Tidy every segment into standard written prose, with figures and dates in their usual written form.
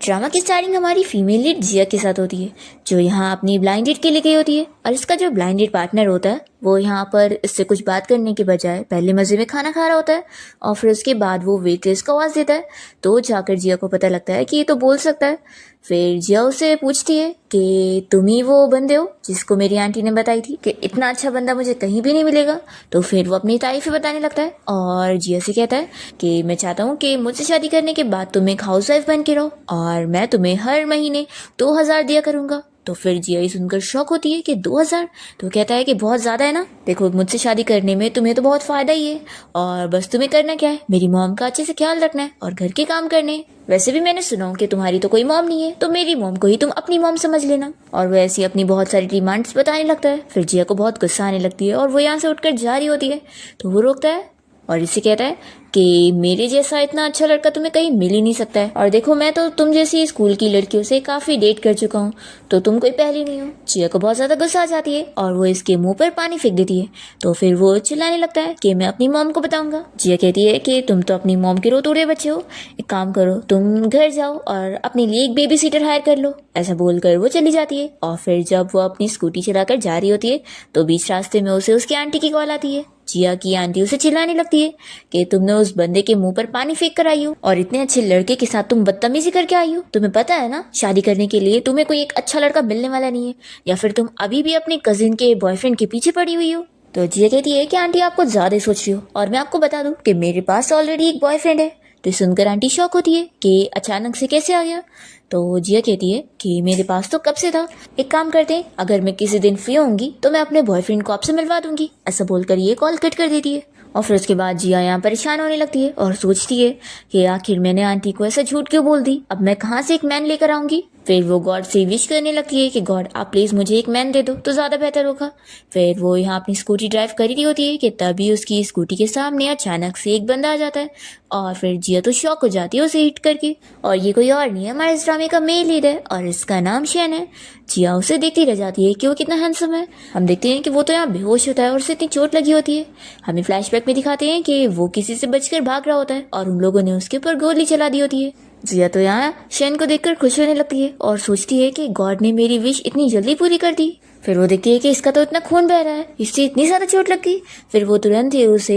Drama की starting हमारी female lead जिया के साथ होती है, जो यहाँ अपनी ब्लाइंड डेट के लिए गई होती है। और इसका जो ब्लाइंड डेट पार्टनर होता है वो यहाँ पर इससे कुछ बात करने के बजाय पहले मज़े में खाना खा रहा होता है, और फिर उसके बाद वो वेट्रेस को आवाज़ देता है। तो जाकर जिया को पता लगता है कि ये तो बोल सकता है। फिर जिया उसे पूछती है कि तुम ही वो बंदे हो जिसको मेरी आंटी ने बताई थी कि इतना अच्छा बंदा मुझे कहीं भी नहीं मिलेगा। तो फिर वो अपनी तारीफ़ें बताने लगता है और जिया से कहता है कि मैं चाहता हूँ कि मुझसे शादी करने के बाद तुम एक हाउसवाइफ बन के रहो और मैं तुम्हें हर महीने 2000 दिया करूँगा। तो फिर जिया सुनकर शौक होती है कि 2000। तो कहता है कि बहुत ज़्यादा है ना, देखो मुझसे शादी करने में तुम्हें तो बहुत फ़ायदा ही है, और बस तुम्हें करना क्या है, मेरी मॉम का अच्छे से ख्याल रखना है और घर के काम करने हैं। वैसे भी मैंने सुना कि तुम्हारी तो कोई मॉम नहीं है, तो मेरी मॉम को ही तुम अपनी मॉम समझ लेना। और वो ऐसी अपनी बहुत सारी डिमांड्स बताने लगता है। फिर जिया को बहुत गुस्सा आने लगती है और वो यहाँ से उठकर जा रही होती है। तो वो रोकता है और इससे कहता है कि मेरे जैसा इतना अच्छा लड़का तुम्हें कहीं मिल ही नहीं सकता है, और देखो मैं तो तुम जैसी स्कूल की लड़कियों से काफ़ी डेट कर चुका हूँ, तो तुम कोई पहली नहीं हो। जिया को बहुत ज़्यादा गुस्सा आ जाती है और वो इसके मुंह पर पानी फेंक देती है। तो फिर वो चिल्लाने लगता है कि मैं अपनी मॉम को बताऊंगा। जिया कहती है कि तुम तो अपनी मॉम के रोतोड़े बच्चे हो, एक काम करो तुम घर जाओ और अपने लिए एक बेबी सीटर हायर कर लो। ऐसा बोलकर वो चली जाती है। और फिर जब वो अपनी स्कूटी चलाकर जा रही होती है तो बीच रास्ते में उसे उसकी आंटी की कॉल आती है। जिया की आंटी उसे चिल्लाने लगती है कि तुमने उस बंदे के मुंह पर पानी फेंक कर आई हो और इतने अच्छे लड़के के साथ तुम बदतमीजी करके आई हो। तुम्हें पता है ना, शादी करने के लिए तुम्हें कोई एक अच्छा लड़का मिलने वाला नहीं है, या फिर तुम अभी भी अपने कजिन के बॉयफ्रेंड के पीछे पड़ी हुई हो। तो जिया कहती है कि आंटी आप कुछ ज्यादा सोच रही हो, और मैं आपको बता दूं कि मेरे पास ऑलरेडी एक बॉयफ्रेंड है। तो सुनकर आंटी शॉक होती है कि अचानक से कैसे आ गया। तो जिया कहती है कि मेरे पास तो कब से था, एक काम करते हैं, अगर मैं किसी दिन फ्री होंगी तो मैं अपने बॉयफ्रेंड को आपसे मिलवा दूंगी। ऐसा बोलकर ये कॉल कट कर देती है। और फिर उसके बाद जिया यहाँ परेशान होने लगती है और सोचती है कि आखिर मैंने आंटी को ऐसा झूठ क्यों बोल दी, अब मैं कहाँ से एक मैन लेकर आऊंगी। फिर वो गॉड से विश करने लगती है कि गॉड आप प्लीज़ मुझे एक मैन दे दो तो ज़्यादा बेहतर होगा। फिर वो यहाँ अपनी स्कूटी ड्राइव कर रही होती है कि तभी उसकी स्कूटी के सामने अचानक से एक बंदा आ जाता है, और फिर जिया तो शॉक हो जाती है उसे हिट करके। और ये कोई और नहीं है, हमारे इस ड्रामे का मेन लीड है और इसका नाम शैन है। जिया उसे देखती रह जाती है कि वो कितना हैंडसम है। हम देखते हैं कि वो तो यहाँ बेहोश होता है और उसे इतनी चोट लगी होती है। हमें फ्लैशबैक में दिखाते हैं कि वो किसी से बचकर भाग रहा होता है और उन लोगों ने उसके ऊपर गोली चला दी होती है। जिया तो यहाँ शैन को देखकर खुश होने लगती है और सोचती है कि गॉड ने मेरी विश इतनी जल्दी पूरी कर दी। फिर वो देखती है कि इसका तो इतना खून बह रहा है, इससे इतनी ज़्यादा चोट लग गई। फिर वो तुरंत ही उसे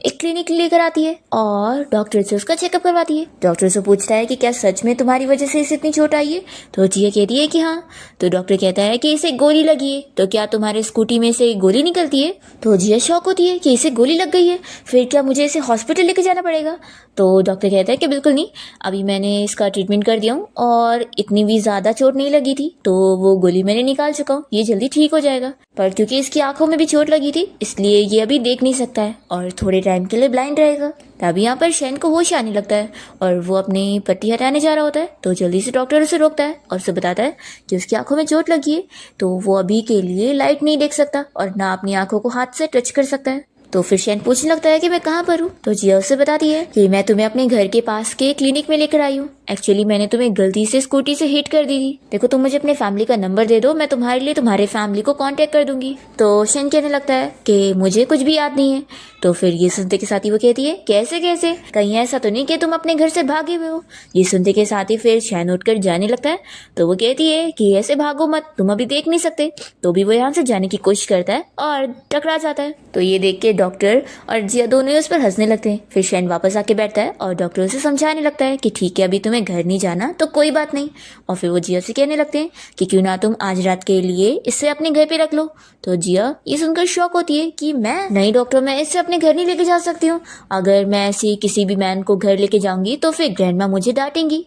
एक क्लिनिक लेकर आती है और डॉक्टर से उसका चेकअप करवाती है। डॉक्टर से पूछता है कि क्या सच में तुम्हारी वजह से इसे इतनी चोट आई है। तो जिया कहती है कि हाँ। तो डॉक्टर कहता है कि इसे गोली लगी है, तो क्या तुम्हारे स्कूटी में से गोली निकलती है। तो जिया शॉक होती है कि इसे गोली लग गई है, फिर क्या मुझे इसे हॉस्पिटल लेके जाना पड़ेगा। तो डॉक्टर कहता है कि बिल्कुल नहीं, अभी मैंने इसका ट्रीटमेंट कर दिया हूँ और इतनी भी ज़्यादा चोट नहीं लगी थी, तो वो गोली मैंने निकाल चुका हूँ, ये जल्दी ठीक हो जाएगा। पर क्योंकि इसकी आंखों में भी चोट लगी थी इसलिए ये अभी देख नहीं सकता है और थोड़े टाइम के लिए ब्लाइंड रहेगा। तभी यहाँ पर शैन को होश आने लगता है और वो अपनी पट्टी हटाने जा रहा होता है। तो जल्दी से डॉक्टर उसे रोकता है और उसे बताता है कि उसकी आंखों में चोट लगी है, तो वो अभी के लिए लाइट नहीं देख सकता और ना अपनी आंखों को हाथ से टच कर सकता है। तो फिर शैन पूछने लगता है कि मैं कहाँ पर हूँ। तो जिया उसे बताती है कि मैं तुम्हें अपने घर के पास के क्लिनिक में लेकर आई हूँ, एक्चुअली मैंने तुम्हें गलती से स्कूटी से हिट कर दी थी। देखो तुम मुझे अपने फैमिली का नंबर दे दो, मैं तुम्हारे लिए तुम्हारे फैमिली को कांटेक्ट कर दूंगी। तो शैन कहने लगता है कि मुझे कुछ भी याद नहीं है। तो फिर ये सुनते के साथ ही वो कहती है कैसे कैसे, कहीं ऐसा तो नहीं कि तुम अपने घर से भागे हुए हो। ये सुनते के साथ ही फिर शैन उठकर जाने लगता है। तो वो कहती है कि ऐसे भागो मत, तुम अभी देख नहीं सकते। तो भी वो यहाँ से जाने की कोशिश करता है और टकरा जाता है। तो ये देख के डॉक्टर और जिया दोनों ही उस पर हंसने लगते हैं। फिर शैन वापस आके बैठता है और डॉक्टर उसे समझाने लगता है कि ठीक है अभी तुम्हें घर नहीं जाना तो कोई बात नहीं। और फिर वो जिया से कहने लगते हैं कि क्यों ना तुम आज रात के लिए इससे अपने घर पे रख लो। तो जिया ये सुनकर शॉक होती है कि मैं नहीं डॉक्टर, मैं इससे अपने घर नहीं लेके जा सकती हूँ। अगर मैं ऐसे किसी भी मैन को घर लेके जाऊंगी तो फिर ग्रैंडमा मुझे डांटेंगी।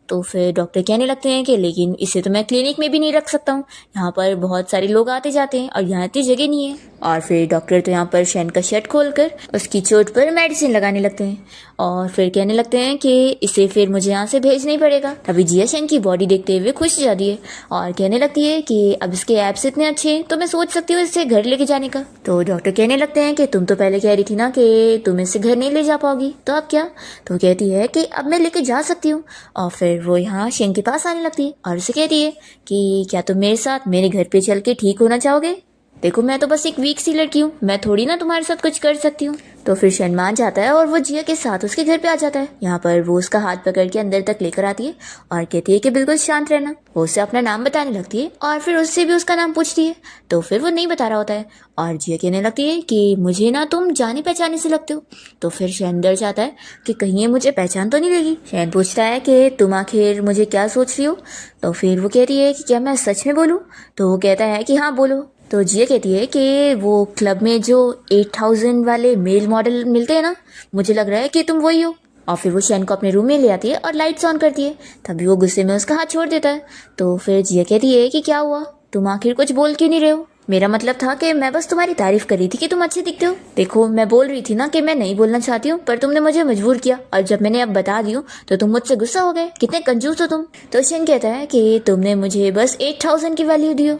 तो फिर डॉक्टर कहने लगते हैं कि लेकिन इसे तो मैं क्लिनिक में भी नहीं रख सकता हूँ, यहाँ पर बहुत सारे लोग आते जाते हैं और यहाँ इतनी जगह नहीं है। और फिर डॉक्टर तो यहाँ पर शैन का शर्ट खोलकर उसकी चोट पर मेडिसिन लगाने लगते हैं और फिर कहने लगते हैं कि इसे फिर मुझे यहाँ से भेजना ही पड़ेगा। अभी जिया शैन की बॉडी देखते हुए खुश हो जाती है और कहने लगती है कि अब इसके एब्स इतने अच्छे हैं तो मैं सोच सकती हूँ इसे घर लेके जाने का। तो डॉक्टर कहने लगते हैं कि तुम तो पहले कह रही थी ना कि तुम इसे घर नहीं ले जा पाओगी, तो अब क्या। तो कहती है कि अब मैं लेके जा सकती हूँ। और फिर वो यहाँ शैन के पास आने लगती है और उसे कहती है कि क्या तुम मेरे साथ मेरे घर पे चल के ठीक होना चाहोगे। देखो मैं तो बस एक वीक सी लड़की हूँ, मैं थोड़ी ना तुम्हारे साथ कुछ कर सकती हूँ। तो फिर शैन मान जाता है और वो जिया के साथ उसके घर पे आ जाता है। यहाँ पर वो उसका हाथ पकड़ के अंदर तक लेकर आती है और कहती है कि बिल्कुल शांत रहना। वो उसे अपना नाम बताने लगती है और फिर उससे भी उसका नाम पूछती है, तो फिर वो नहीं बता रहा होता है और जिया कहने लगती है कि मुझे ना तुम जाने पहचाने से लगते हो। तो फिर शैन डर जाता है कि कहीं ये मुझे पहचान तो नहीं लगी। शैन पूछता है कि तुम आखिर मुझे क्या सोच रही हो। तो फिर वो कहती है कि क्या मैं सच में बोलूँ। तो वो कहता है कि हाँ बोलो। तो जिया कहती है कि वो क्लब में जो 8000 वाले मेल मॉडल मिलते हैं ना, मुझे लग रहा है कि तुम वही हो। और फिर वो शैन को अपने रूम में ले आती है और लाइट्स ऑन करती है। तभी वो गुस्से में उसका हाथ छोड़ देता है। तो फिर जिया कहती है कि क्या हुआ, तुम आखिर कुछ बोल क्यों नहीं रहे हो। मेरा मतलब था कि मैं बस तुम्हारी तारीफ कर रही थी कि तुम अच्छे दिखते हो। देखो मैं बोल रही थी ना कि मैं नहीं बोलना चाहती हूँ, पर तुमने मुझे मजबूर किया और जब मैंने अब बता दी हूँ तो तुम मुझसे गुस्सा हो गए। कितने कंजूस हो तुम। तो शैन कहता है कि तुमने मुझे बस 8000 की वैल्यू दी हो।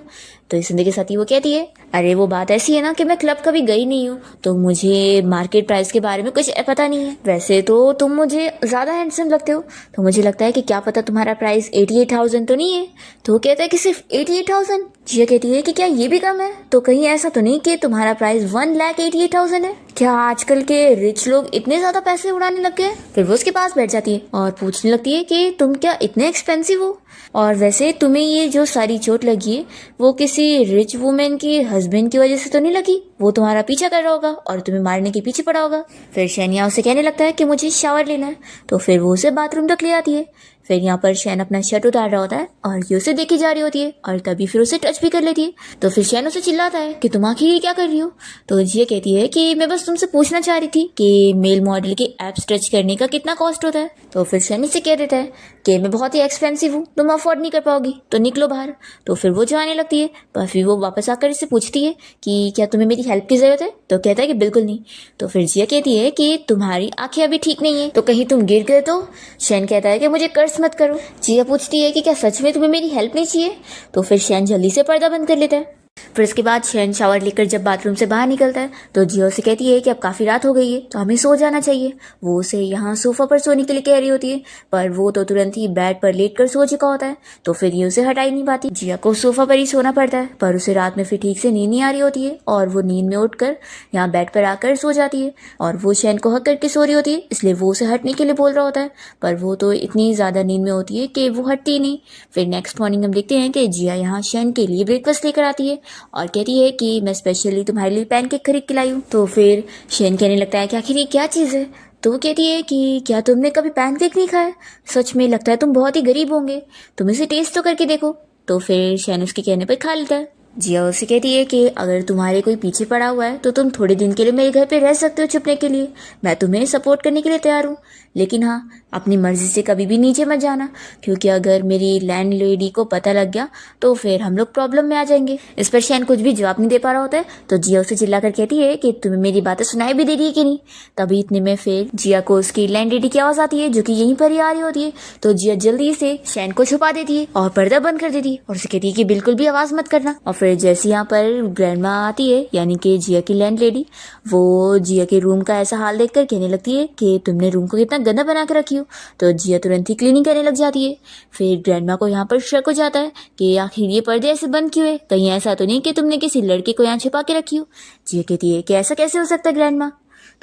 तो इस सुनने के साथ ही वो कहती है, अरे वो बात ऐसी है ना कि मैं क्लब कभी गई नहीं हूँ, तो मुझे मार्केट प्राइस के बारे में कुछ पता नहीं है। वैसे तो तुम मुझे ज़्यादा हैंडसम लगते हो, तो मुझे लगता है कि क्या पता तुम्हारा प्राइस 88,000 तो नहीं है। तो वो कहता है कि सिर्फ 88,000। जिया कहती है कि क्या ये भी कम है, तो कहीं ऐसा तो नहीं कि तुम्हारा प्राइस 1,88,000 है। क्या आजकल के रिच लोग इतने ज़्यादा पैसे उड़ाने लग गए। फिर वो उसके पास बैठ जाती है और पूछने लगती है कि तुम क्या इतने एक्सपेंसिव हो, और वैसे तुम्हें ये जो सारी चोट लगी है वो किसी रिच वुमेन के हस्बैंड की वजह से तो नहीं लगी। वो तुम्हारा पीछा कर रहा होगा और तुम्हें मारने के पीछे पड़ा होगा। फिर शैन उसे कहने लगता है कि मुझे शावर लेना है, तो फिर वो उसे बाथरूम तक ले आती है। फिर यहाँ पर शैन अपना शर्ट उतार रहा होता है और ये उसे देखी जा रही होती है और तभी फिर उसे टच भी कर लेती है। तो फिर शैन उसे चिल्लाता है कि तुम आखिर ये क्या कर रही हो। तो जिया कहती है कि मैं बस तुमसे पूछना चाह रही थी कि मेल मॉडल के एप्स टच करने का कितना कॉस्ट होता है। तो फिर शैन उसे कह देता है कि मैं बहुत ही एक्सपेंसिव हूँ, तुम अफोर्ड नहीं कर पाओगी, तो निकलो बाहर। तो फिर वो जाने लगती है, पर फिर वो वापस आकर इससे पूछती है कि क्या तुम्हें मेरी हेल्प की जरूरत है। तो कहता है कि बिल्कुल नहीं। तो फिर जिया कहती है कि तुम्हारी आंखें अभी ठीक नहीं है, तो कहीं तुम गिर गए तो। शैन कहता है कि मुझे कर्ज मत करो। जिया पूछती है कि क्या सच में तुम्हें मेरी हेल्प नहीं चाहिए। तो फिर शैन जल्दी से पर्दा बंद कर लेता है। फिर उसके बाद शैन शावर लेकर जब बाथरूम से बाहर निकलता है तो जिया उसे कहती है कि अब काफ़ी रात हो गई है तो हमें सो जाना चाहिए। वो उसे यहाँ सोफा पर सोने के लिए कह रही होती है, पर वो तो तुरंत ही बेड पर लेट कर सो चुका होता है। तो फिर ये उसे हटा ही नहीं पाती। जिया को सोफा पर ही सोना पड़ता है, पर उसे रात में फिर ठीक से नींद नहीं आ रही होती है और वो नींद में उठकर यहाँ बेड पर आकर सो जाती है। और वो शैन को हक करके सो रही होती है, इसलिए वो उसे हटने के लिए बोल रहा होता है, पर वो तो इतनी ज़्यादा नींद में होती है कि वो हटती नहीं। फिर नेक्स्ट मॉर्निंग हम देखते हैं कि जिया यहाँ शैन के लिए ब्रेकफास्ट लेकर आती है और कहती है कि मैं स्पेशली तुम्हारे लिए पैनकेक खरीद के लाई हूँ। तो फिर शैन कहने लगता है कि आखिर ये क्या चीज़ है। तो वो कहती है कि क्या तुमने कभी पैनकेक नहीं खाया, सच में लगता है तुम बहुत ही गरीब होंगे, तुम इसे टेस्ट तो करके देखो। तो फिर शैन उसके कहने पर खा लेता है। जिया उसे कहती है कि अगर तुम्हारे कोई पीछे पड़ा हुआ है तो तुम थोड़े दिन के लिए मेरे घर पे रह सकते हो छुपने के लिए, मैं तुम्हें सपोर्ट करने के लिए तैयार हूँ, लेकिन हाँ अपनी मर्जी से कभी भी नीचे मत जाना, क्योंकि अगर मेरी लैंड लेडी को पता लग गया तो फिर हम लोग प्रॉब्लम में आ जाएंगे। इस पर शैन कुछ भी जवाब नहीं दे पा रहा होता है। तो जिया उसे चिल्लाकर कहती है कि तुम्हें मेरी बातें सुनाई भी दे रही है कि नहीं। तभी इतने में फिर जिया को उसकी लैंड लेडी की आवाज़ आती है जो कि यहीं पर ही आ रही होती है। तो जिया जल्दी से शैन को छुपा देती है और पर्दा बंद कर देती है और उसे कहती है कि बिल्कुल भी आवाज़ मत करना। और फिर जैसे यहाँ पर ग्रैंडमा आती है, यानी कि जिया की लैंड लेडी, वो जिया के रूम का ऐसा हाल देखकर कहने लगती है कि तुमने रूम को कितना गंदा बना कर रखी हो। तो जिया तुरंत ही क्लीनिंग करने लग जाती है। फिर ग्रैंडमा को यहाँ पर शक हो जाता है कि आखिर ये पर्दे ऐसे बंद क्यों है, कहीं ऐसा तो नहीं कि तुमने किसी लड़के को यहाँ छिपा के रखी हो। जिया कहती है कि ऐसा कैसे हो सकता है ग्रैंडमा।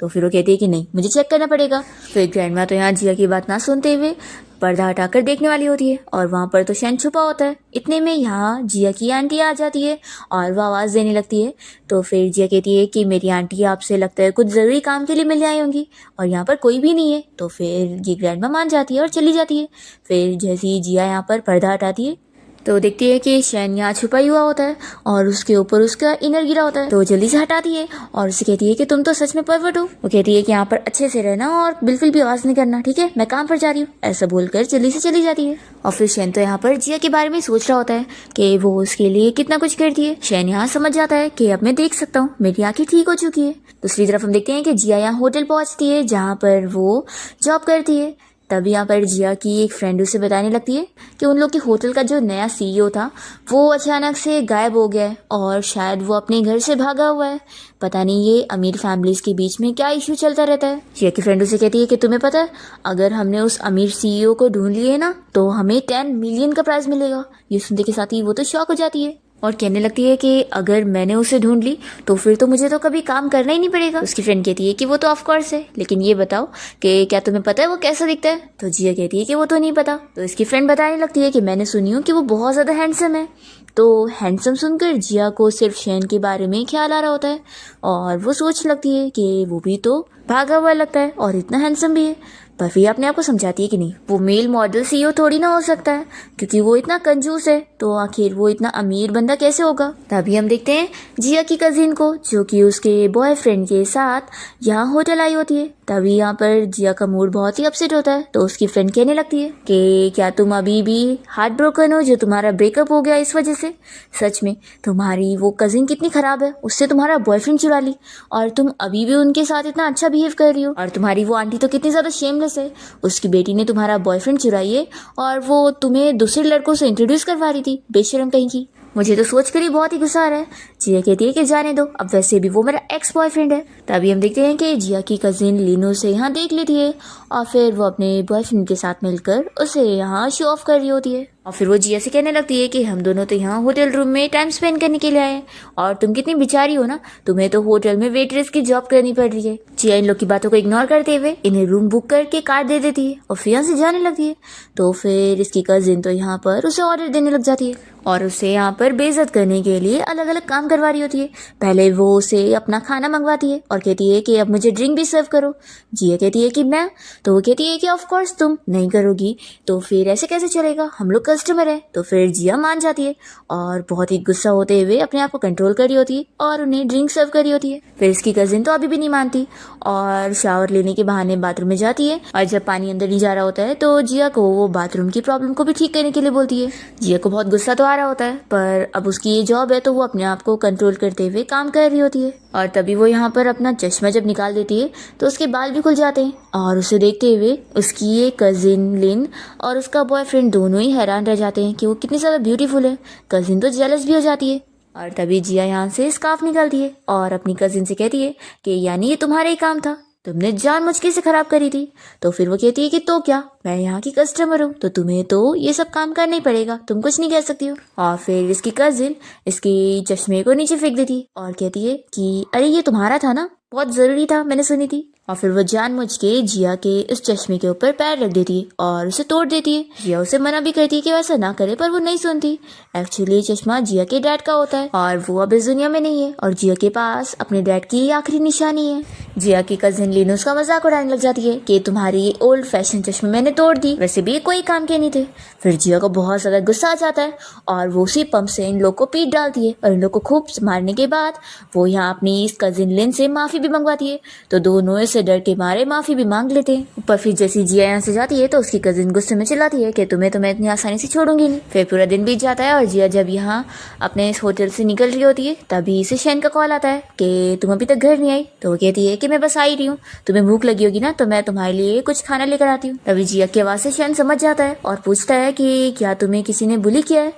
तो फिर वो कहती है कि नहीं, मुझे चेक करना पड़ेगा। फिर ग्रैंडमा तो यहाँ जिया की बात ना सुनते हुए पर्दा हटाकर देखने वाली होती है और वहाँ पर तो शैन छुपा होता है। इतने में यहाँ जिया की आंटी आ जाती है और वो आवाज़ देने लगती है। तो फिर जिया कहती है कि मेरी आंटी आपसे लगता है कुछ ज़रूरी काम के लिए मिलने आई होंगी और यहाँ पर कोई भी नहीं है। तो फिर ये ग्रैंडमा मान जाती है और चली जाती है। फिर जैसे ही जिया यहाँ पर पर्दा हटाती है तो देखती है कि शैन यहाँ छुपा ही हुआ होता है और उसके ऊपर उसका इनर गिरा होता है। तो जल्दी से हटाती है और उसे कहती है कि तुम तो सच में परवर्ट हो। वो कहती है कि यहाँ पर अच्छे से रहना और बिल्कुल भी आवाज़ नहीं करना, ठीक है, मैं काम पर जा रही हूँ। ऐसा बोलकर जल्दी से चली जाती है। और फिर शैन तो यहाँ पर जिया के बारे में सोच रहा होता है कि वो उसके लिए कितना कुछ करती है। शैन यहाँ समझ जाता है कि अब मैं देख सकता हूँ, मेरी आंखें ठीक हो चुकी है। दूसरी तरफ हम देखते हैं कि जिया यहाँ होटल पहुँचती है जहाँ पर वो जॉब करती है। तभी यहाँ पर जिया की एक फ्रेंड उसे बताने लगती है कि उन लोग के होटल का जो नया सीईओ था वो अचानक से गायब हो गया है और शायद वो अपने घर से भागा हुआ है। पता नहीं ये अमीर फैमिलीज के बीच में क्या इशू चलता रहता है। जिया की फ्रेंड उसे कहती है कि तुम्हें पता है, अगर हमने उस अमीर सीईओ को ढूंढ लिए ना तो हमें 10 मिलियन का प्राइज मिलेगा। ये सुनते के साथ ही वो तो शॉक हो जाती है और कहने लगती है कि अगर मैंने उसे ढूंढ ली तो फिर तो मुझे तो कभी काम करना ही नहीं पड़ेगा। उसकी फ्रेंड कहती है कि वो तो ऑफ कोर्स है, लेकिन ये बताओ कि क्या तुम्हें पता है वो कैसा दिखता है? तो जिया कहती है कि वो तो नहीं पता। तो इसकी फ्रेंड बताने लगती है कि मैंने सुनी हूँ कि वो बहुत ज़्यादा हैंडसम है। तो हैंडसम सुनकर जिया को सिर्फ शैन के बारे में ख्याल आ रहा होता है और वो सोच लगती है कि वो भी तो भागा हुआ लगता है और इतना हैंडसम भी है। पर फिर अपने आप को समझाती है कि नहीं, वो मेल मॉडल सीईओ थोड़ी ना हो सकता है, क्योंकि वो इतना कंजूस है, तो आखिर वो इतना अमीर बंदा कैसे होगा। तभी हम देखते हैं जिया की कजिन को, जो कि उसके बॉयफ्रेंड के साथ यहाँ होटल आई होती है। तभी यहाँ पर जिया का मूड बहुत ही अपसेट होता है। तो उसकी फ्रेंड कहने लगती है कि क्या तुम अभी भी हार्ट ब्रोकन हो, जो तुम्हारा ब्रेकअप हो गया इस वजह से? सच में तुम्हारी वो कजिन कितनी खराब है, उससे तुम्हारा बॉयफ्रेंड चुरा ली और तुम अभी भी उनके साथ इतना अच्छा बिहेव कर रही हो। और तुम्हारी वो आंटी तो कितनी ज्यादा शेमलेस है, उसकी बेटी ने तुम्हारा बॉयफ्रेंड चुराई है और वो तुम्हें दूसरे लड़कों से इंट्रोड्यूस करवा रही थी, बेशरम कहीं की। मुझे तो सोच कर ही बहुत ही गुस्सा आ रहा है। जिया कहती है कि जाने दो, अब वैसे भी वो मेरा एक्स बॉयफ्रेंड है। तभी हम देखते हैं कि जिया की कजिन लीनू से यहाँ देख लेती है और फिर वो अपने बॉयफ्रेंड के साथ मिलकर उसे यहाँ शो ऑफ कर रही होती है। और फिर वो जिया से कहने लगती है कि हम दोनों तो यहाँ होटल रूम में टाइम स्पेंड करने के लिए आए हैं और तुम कितनी बेचारी हो ना, तुम्हें तो होटल में वेटरेस की जॉब करनी पड़ रही है। जिया इन लोग की बातों को इग्नोर करते हुए इन्हें रूम बुक करके कार्ड दे देती है और फिर यहाँ से जाने लगती है। तो फिर इसकी कजिन तो यहाँ पर उसे ऑर्डर देने लग जाती है और उसे यहाँ पर बेइज्जत करने के लिए अलग अलग काम करवा रही होती है। पहले वो उसे अपना खाना मंगवाती है और कहती है कि अब मुझे ड्रिंक भी सर्व करो। जिया कहती है कि मैं, तो वो कहती है कि ऑफ कोर्स तुम नहीं करोगी तो फिर ऐसे कैसे चलेगा, हम लोग कस्टमर है। तो फिर जिया मान जाती है और बहुत ही गुस्सा होते हुए अपने आप को कंट्रोल कर रही होती है और उन्हें ड्रिंक सर्व कर रही होती है। फिर इसकी कजिन तो अभी भी नहीं मानती और शावर लेने के बहाने बाथरूम में जाती है और जब पानी अंदर नहीं जा रहा होता है तो जिया को वो बाथरूम की प्रॉब्लम को भी ठीक करने के लिए बोलती है। जिया को बहुत गुस्सा तो आ रहा होता है, पर अब उसकी ये जॉब है तो वो अपने आप को कंट्रोल करते हुए काम कर रही होती है। और तभी वो यहाँ पर अपना चश्मा जब निकाल देती है तो उसके बाल भी खुल जाते हैं और उसे देखते हुए उसकी ये कजिन लिन और उसका बॉयफ्रेंड दोनों ही हैरान रह जाते हैं कि वो कितनी ज़्यादा ब्यूटीफुल है। कजिन तो जेलस भी हो जाती है। और तभी जिया यहाँ से स्कार्फ निकालती है और अपनी कजिन से कहती है कि यानी ये तुम्हारा ही काम था, तुमने जानबूझ के इसे खराब करी थी। तो फिर वो कहती है कि तो क्या, मैं यहाँ की कस्टमर हूँ तो तुम्हें तो ये सब काम करना ही पड़ेगा, तुम कुछ नहीं कह सकती हो। और फिर इसकी कजिन इसकी चश्मे को नीचे फेंक देती है और कहती है कि अरे ये तुम्हारा था ना, बहुत जरूरी था, मैंने सुनी थी। और फिर वो जानबूझ के जिया के इस चश्मे के ऊपर पैर रख देती है और उसे तोड़ देती है। जिया उसे मना भी करती है कि वैसा ना करे, पर वो नहीं सुनती। एक्चुअली ये चश्मा जिया के डैड का होता है और वो अब इस दुनिया में नहीं है और जिया के पास अपने डैड की आखिरी निशानी है। जिया की कजिन लीनू का मजाक उड़ाने लग जाती है कि तुम्हारी ओल्ड फैशन चश्मे मैंने तोड़ दी, वैसे भी कोई काम के नहीं थे। फिर जिया को बहुत ज्यादा गुस्सा आ जाता है और वो उसी पंप से इन लोग को पीट डालती है और इन लोग को खूब मारने के बाद वो यहाँ अपनी इस कजिन लिन से माफी भी मंगवाती है। तो दोनों से डर के मारे माफी भी मांग लेते हैं। पर फिर जैसी जिया यहाँ से जाती है तो उसकी कजिन गुस्से में चिल्लाती है कि तुम्हें तो मैं इतनी आसानी से छोड़ूंगी नहीं। फिर पूरा दिन बीत जाता है और जिया जब यहाँ अपने इस होटल से निकल रही होती है तभी इसे शैन का कॉल आता है कि तुम अभी तक घर नहीं आई। तो वो कहती है कि मैं बस आई रही हूँ, तुम्हें भूख लगी होगी ना, तो मैं तुम्हारे लिए कुछ खाना लेकर आती हूँ। तभी जिया की आवाज से शैन समझ जाता है और पूछता है कि क्या तुम्हें किसी ने बुली किया है?